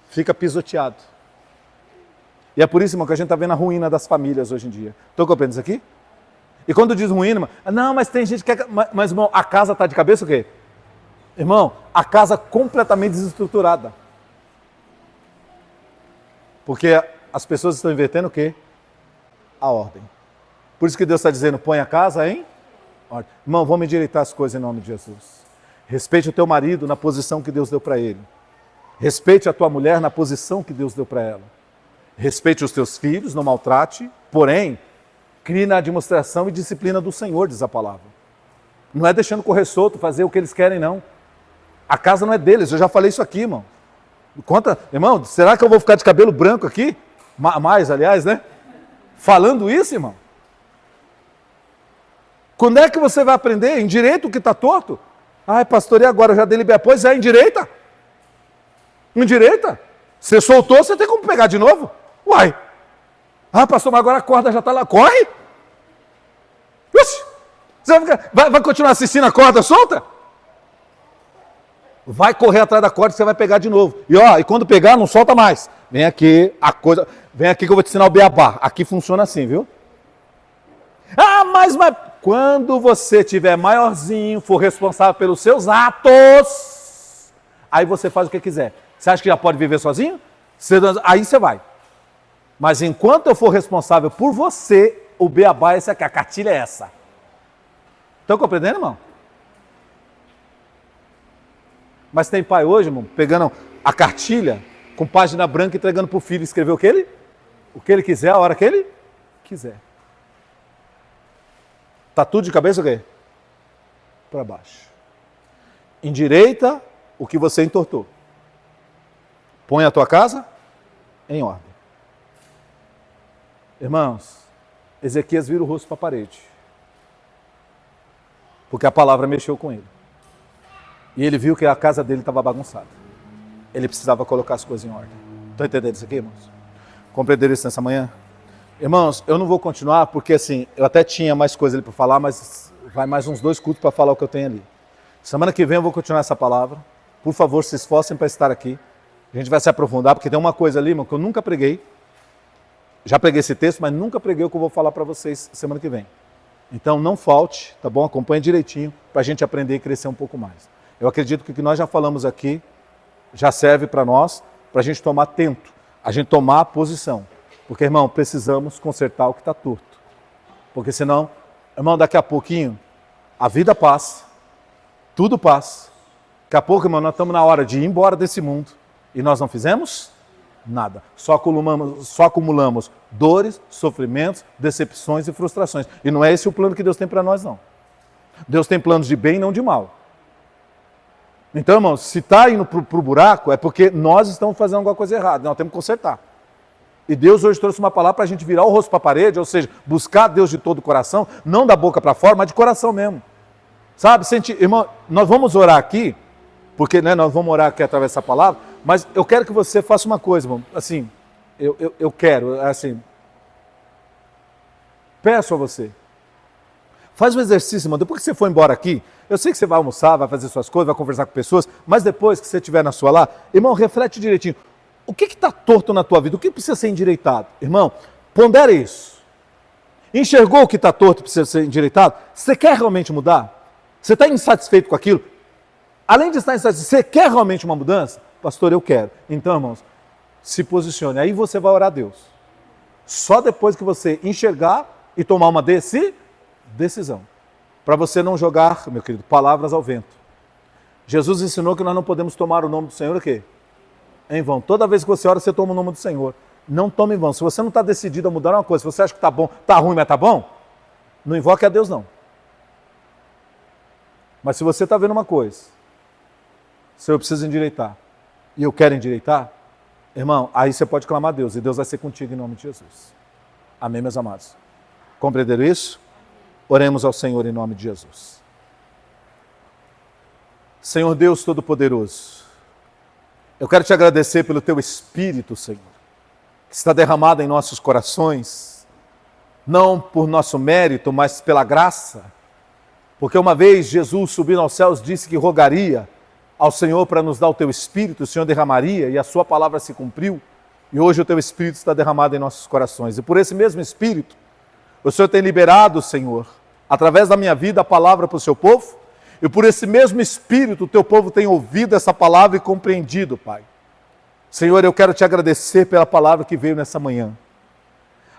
fica pisoteado. E é por isso, irmão, que a gente está vendo a ruína das famílias hoje em dia. Estou compreendendo isso aqui? E quando diz ruína, irmão, não, mas tem gente que... Mas, irmão, a casa está de cabeça o quê? Irmão, a casa completamente desestruturada. Porque as pessoas estão invertendo o quê? A ordem. Por isso que Deus está dizendo, põe a casa em ordem. Irmão, vamos endireitar as coisas em nome de Jesus. Respeite o teu marido na posição que Deus deu para ele. Respeite a tua mulher na posição que Deus deu para ela. Respeite os teus filhos, não maltrate, porém, crie na demonstração e disciplina do Senhor, diz a palavra. Não é deixando correr solto, fazer o que eles querem, não. A casa não é deles, eu já falei isso aqui, irmão. Conta, irmão, será que eu vou ficar de cabelo branco aqui? Mais, aliás, né? Falando isso, irmão. Quando é que você vai aprender? Endireita o que está torto? Ai, pastor, e agora? Eu já deliberei. Pois é, endireita. Endireita. Você soltou, você tem como pegar de novo? Uai. Ah, pastor, mas agora a corda já está lá. Corre. Uxi. Você vai continuar assistindo a corda solta? Vai correr atrás da corda e você vai pegar de novo. E quando pegar, não solta mais. Vem aqui, vem aqui que eu vou te ensinar o beabá. Aqui funciona assim, viu? Ah, mas quando você tiver maiorzinho, for responsável pelos seus atos, aí você faz o que quiser. Você acha que já pode viver sozinho? Aí você vai. Mas enquanto eu for responsável por você, o beabá é esse aqui, a cartilha é essa. Estão compreendendo, irmão? Mas tem pai hoje, irmão, pegando a cartilha com página branca, entregando para o filho, escrever o que ele quiser, a hora que ele quiser. Está tudo de cabeça o quê? Para baixo. Endireita o que você entortou. Põe a tua casa em ordem. Irmãos, Ezequias vira o rosto para a parede. Porque a palavra mexeu com ele. E ele viu que a casa dele estava bagunçada. Ele precisava colocar as coisas em ordem. Estão entendendo isso aqui, irmãos? Compreenderam isso nessa manhã? Irmãos, eu não vou continuar porque assim, eu até tinha mais coisa ali para falar, mas vai mais uns 2 cultos para falar o que eu tenho ali. Semana que vem eu vou continuar essa palavra. Por favor, se esforcem para estar aqui. A gente vai se aprofundar, porque tem uma coisa ali, irmão, que eu nunca preguei. Já preguei esse texto, mas nunca preguei o que eu vou falar para vocês semana que vem. Então não falte, tá bom? Acompanhe direitinho para a gente aprender e crescer um pouco mais. Eu acredito que o que nós já falamos aqui já serve para nós, para a gente tomar atento, a gente tomar posição. Porque, irmão, precisamos consertar o que está torto. Porque senão, irmão, daqui a pouquinho, a vida passa, tudo passa. Daqui a pouco, irmão, nós estamos na hora de ir embora desse mundo. E nós não fizemos nada. Só acumulamos dores, sofrimentos, decepções e frustrações. E não é esse o plano que Deus tem para nós, não. Deus tem planos de bem e não de mal. Então, irmão, se está indo para o buraco, é porque nós estamos fazendo alguma coisa errada. Nós temos que consertar. E Deus hoje trouxe uma palavra para a gente virar o rosto para a parede, ou seja, buscar Deus de todo o coração, não da boca para fora, mas de coração mesmo. Sabe, irmão, nós vamos orar aqui, porque nós vamos orar aqui através dessa palavra, mas eu quero que você faça uma coisa, irmão, assim, eu quero, assim, peço a você, faz um exercício, irmão, depois que você for embora aqui, eu sei que você vai almoçar, vai fazer suas coisas, vai conversar com pessoas, mas depois que você estiver na sua lá, irmão, reflete direitinho. O que está torto na tua vida? O que precisa ser endireitado? Irmão, pondera isso. Enxergou o que está torto e precisa ser endireitado? Você quer realmente mudar? Você está insatisfeito com aquilo? Além de estar insatisfeito, você quer realmente uma mudança? Pastor, eu quero. Então, irmãos, se posicione. Aí você vai orar a Deus. Só depois que você enxergar e tomar uma decisão. Para você não jogar, meu querido, palavras ao vento. Jesus ensinou que nós não podemos tomar o nome do Senhor o quê? Em vão. Toda vez que você ora, você toma o nome do Senhor. Não tome em vão. Se você não está decidido a mudar uma coisa, se você acha que está bom, está ruim, mas está bom, não invoque a Deus, não. Mas se você está vendo uma coisa, se eu preciso endireitar, e eu quero endireitar, irmão, aí você pode clamar a Deus, e Deus vai ser contigo em nome de Jesus. Amém, meus amados? Compreenderam isso? Oremos ao Senhor em nome de Jesus. Senhor Deus Todo-Poderoso, eu quero te agradecer pelo teu Espírito, Senhor, que está derramado em nossos corações, não por nosso mérito, mas pela graça, porque uma vez Jesus subindo aos céus disse que rogaria ao Senhor para nos dar o teu Espírito, o Senhor derramaria e a sua palavra se cumpriu, e hoje o teu Espírito está derramado em nossos corações, e por esse mesmo Espírito, o Senhor tem liberado, Senhor, através da minha vida, a palavra para o seu povo, E por esse mesmo Espírito, o teu povo tem ouvido essa palavra e compreendido, Pai. Senhor, eu quero te agradecer pela palavra que veio nessa manhã.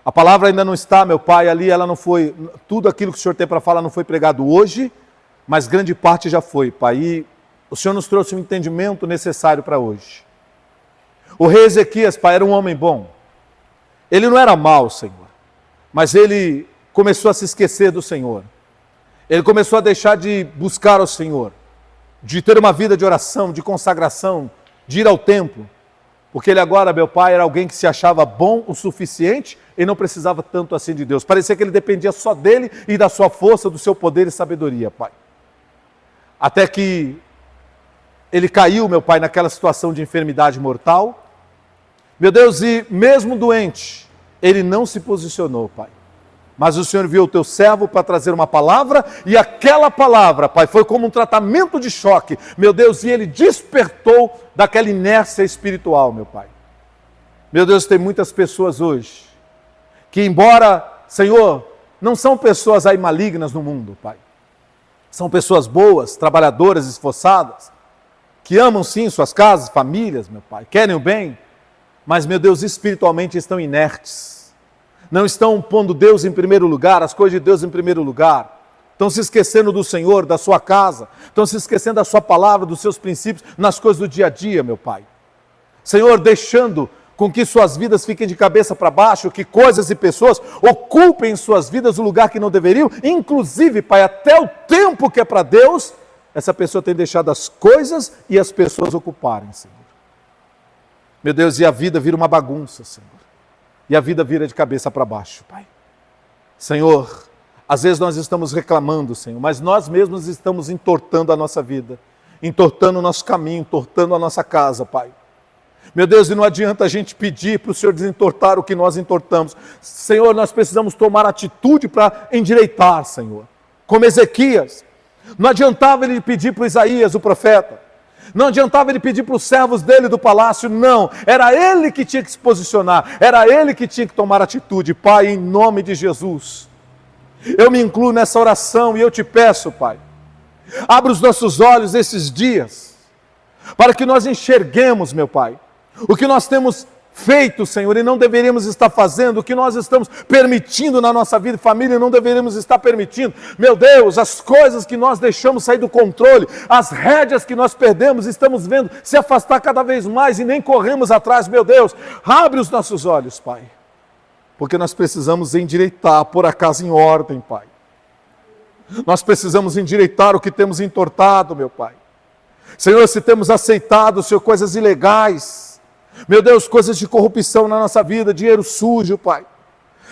A palavra ainda não está, meu Pai, ali ela não foi, tudo aquilo que o Senhor tem para falar não foi pregado hoje, mas grande parte já foi, Pai. E o Senhor nos trouxe o entendimento necessário para hoje. O rei Ezequias, Pai, era um homem bom. Ele não era mau, Senhor, mas ele começou a se esquecer do Senhor. Ele começou a deixar de buscar ao Senhor, de ter uma vida de oração, de consagração, de ir ao templo. Porque ele agora, meu Pai, era alguém que se achava bom o suficiente e não precisava tanto assim de Deus. Parecia que ele dependia só dele e da sua força, do seu poder e sabedoria, Pai. Até que ele caiu, meu Pai, naquela situação de enfermidade mortal. Meu Deus, e mesmo doente, ele não se posicionou, Pai. Mas o Senhor enviou o teu servo para trazer uma palavra, e aquela palavra, Pai, foi como um tratamento de choque, meu Deus, e ele despertou daquela inércia espiritual, meu Pai. Meu Deus, tem muitas pessoas hoje, que embora, Senhor, não são pessoas aí malignas no mundo, Pai. São pessoas boas, trabalhadoras, esforçadas, que amam sim suas casas, famílias, meu Pai, querem o bem, mas, meu Deus, espiritualmente estão inertes. Não estão pondo Deus em primeiro lugar, as coisas de Deus em primeiro lugar. Estão se esquecendo do Senhor, da sua casa. Estão se esquecendo da sua palavra, dos seus princípios, nas coisas do dia a dia, meu Pai. Senhor, deixando com que suas vidas fiquem de cabeça para baixo, que coisas e pessoas ocupem em suas vidas o lugar que não deveriam. Inclusive, Pai, até o tempo que é para Deus, essa pessoa tem deixado as coisas e as pessoas ocuparem, Senhor. Meu Deus, e a vida vira uma bagunça, Senhor. E a vida vira de cabeça para baixo, Pai. Senhor, às vezes nós estamos reclamando, Senhor, mas nós mesmos estamos entortando a nossa vida, entortando o nosso caminho, entortando a nossa casa, Pai. Meu Deus, e não adianta a gente pedir para o Senhor desentortar o que nós entortamos. Senhor, nós precisamos tomar atitude para endireitar, Senhor. Como Ezequias. Não adiantava ele pedir para Isaías, o profeta. Não adiantava ele pedir para os servos dele do palácio, não. Era ele que tinha que se posicionar, era ele que tinha que tomar atitude. Pai, em nome de Jesus, eu me incluo nessa oração e eu te peço, Pai, abre os nossos olhos esses dias, para que nós enxerguemos, meu Pai, o que nós temos feito, Senhor, e não deveríamos estar fazendo, o que nós estamos permitindo na nossa vida e família, e não deveríamos estar permitindo. Meu Deus, as coisas que nós deixamos sair do controle, as rédeas que nós perdemos, estamos vendo se afastar cada vez mais e nem corremos atrás. Meu Deus, abre os nossos olhos, Pai, porque nós precisamos endireitar, pôr a casa em ordem, Pai. Nós precisamos endireitar o que temos entortado, meu Pai. Senhor, se temos aceitado, Senhor, coisas ilegais, meu Deus, coisas de corrupção na nossa vida, dinheiro sujo, Pai.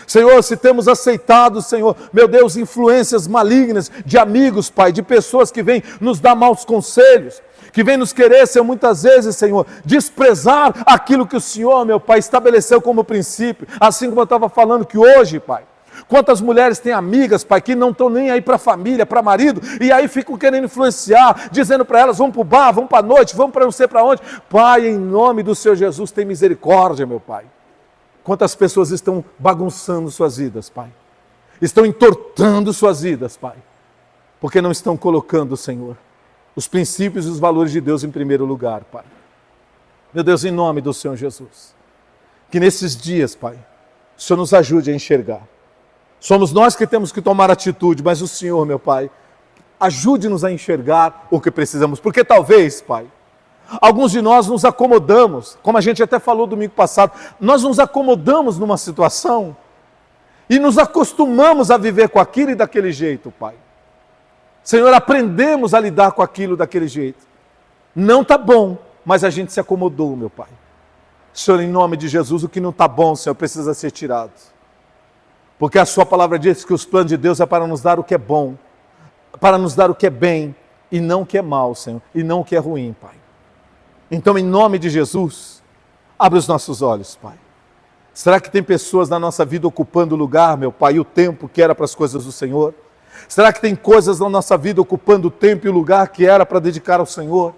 Senhor, se temos aceitado, Senhor, meu Deus, influências malignas de amigos, Pai, de pessoas que vêm nos dar maus conselhos, que vêm nos querer, Senhor, muitas vezes, Senhor, desprezar aquilo que o Senhor, meu Pai, estabeleceu como princípio, assim como eu estava falando que hoje, Pai, quantas mulheres têm amigas, Pai, que não estão nem aí para a família, para marido, e aí ficam querendo influenciar, dizendo para elas, vamos para o bar, vamos para a noite, vamos para não sei para onde. Pai, em nome do Senhor Jesus, tem misericórdia, meu Pai. Quantas pessoas estão bagunçando suas vidas, Pai. Estão entortando suas vidas, Pai. Porque não estão colocando, Senhor, os princípios e os valores de Deus em primeiro lugar, Pai. Meu Deus, em nome do Senhor Jesus, que nesses dias, Pai, o Senhor nos ajude a enxergar. Somos nós que temos que tomar atitude, mas o Senhor, meu Pai, ajude-nos a enxergar o que precisamos. Porque talvez, Pai, alguns de nós nos acomodamos, como a gente até falou domingo passado, nós nos acomodamos numa situação e nos acostumamos a viver com aquilo e daquele jeito, Pai. Senhor, aprendemos a lidar com aquilo daquele jeito. Não está bom, mas a gente se acomodou, meu Pai. Senhor, em nome de Jesus, o que não está bom, Senhor, precisa ser tirado. Porque a sua palavra diz que os planos de Deus é para nos dar o que é bom, para nos dar o que é bem, e não o que é mal, Senhor, e não o que é ruim, Pai. Então, em nome de Jesus, abre os nossos olhos, Pai. Será que tem pessoas na nossa vida ocupando o lugar, meu Pai, e o tempo que era para as coisas do Senhor? Será que tem coisas na nossa vida ocupando o tempo e o lugar que era para dedicar ao Senhor?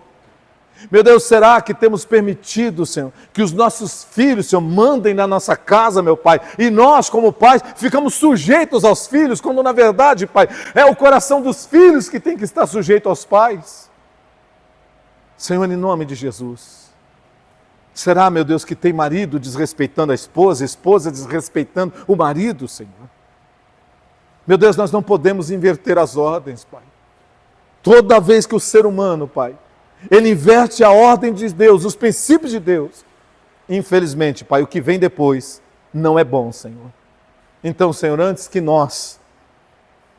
Meu Deus, será que temos permitido, Senhor, que os nossos filhos, Senhor, mandem na nossa casa, meu Pai, e nós, como pais, ficamos sujeitos aos filhos, quando na verdade, Pai, é o coração dos filhos que tem que estar sujeito aos pais? Senhor, em nome de Jesus. Será, meu Deus, que tem marido desrespeitando a esposa desrespeitando o marido, Senhor? Meu Deus, nós não podemos inverter as ordens, Pai. Toda vez que o ser humano, Pai, ele inverte a ordem de Deus, os princípios de Deus, infelizmente, Pai, o que vem depois não é bom, Senhor. Então, Senhor, antes que nós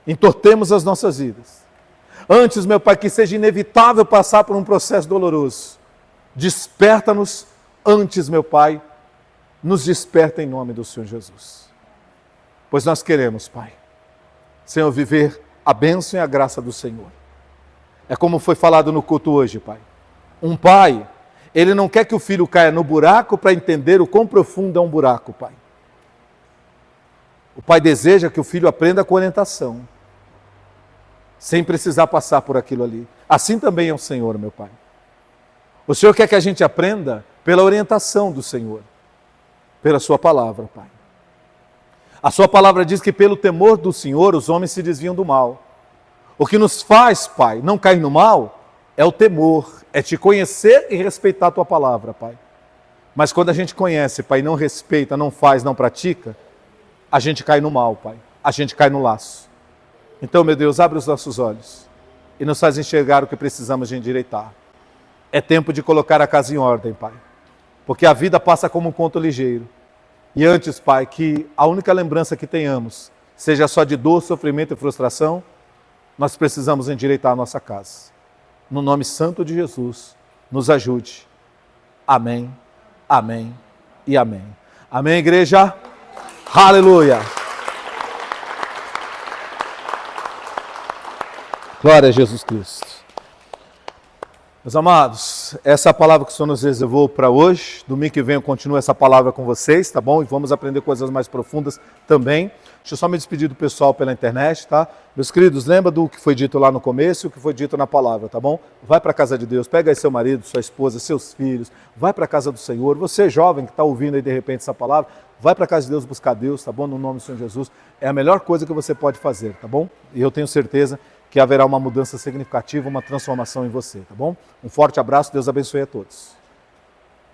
entortemos as nossas vidas, antes, meu Pai, que seja inevitável passar por um processo doloroso, desperta-nos antes, meu Pai, nos desperta em nome do Senhor Jesus. Pois nós queremos, Pai, Senhor, viver a bênção e a graça do Senhor. É como foi falado no culto hoje, Pai. Um pai, ele não quer que o filho caia no buraco para entender o quão profundo é um buraco, Pai. O pai deseja que o filho aprenda com orientação, sem precisar passar por aquilo ali. Assim também é o Senhor, meu Pai. O Senhor quer que a gente aprenda pela orientação do Senhor, pela sua palavra, Pai. A sua palavra diz que pelo temor do Senhor os homens se desviam do mal. O que nos faz, Pai, não cair no mal é o temor, é te conhecer e respeitar a tua palavra, Pai. Mas quando a gente conhece, Pai, não respeita, não faz, não pratica, a gente cai no mal, Pai. A gente cai no laço. Então, meu Deus, abre os nossos olhos e nos faz enxergar o que precisamos de endireitar. É tempo de colocar a casa em ordem, Pai. Porque a vida passa como um conto ligeiro. E antes, Pai, que a única lembrança que tenhamos seja só de dor, sofrimento e frustração, nós precisamos endireitar a nossa casa. No nome santo de Jesus, nos ajude. Amém, amém e amém. Amém, igreja? Aleluia! Glória a Jesus Cristo. Meus amados, essa é a palavra que o Senhor nos reservou para hoje. Domingo que vem eu continuo essa palavra com vocês, tá bom? E vamos aprender coisas mais profundas também. Deixa eu só me despedir do pessoal pela internet, tá? Meus queridos, lembra do que foi dito lá no começo e o que foi dito na palavra, tá bom? Vai para a casa de Deus, pega aí seu marido, sua esposa, seus filhos, vai para a casa do Senhor. Você jovem que está ouvindo aí de repente essa palavra, vai para a casa de Deus buscar Deus, tá bom? No nome do Senhor Jesus. É a melhor coisa que você pode fazer, tá bom? E eu tenho certeza que haverá uma mudança significativa, uma transformação em você, tá bom? Um forte abraço, Deus abençoe a todos.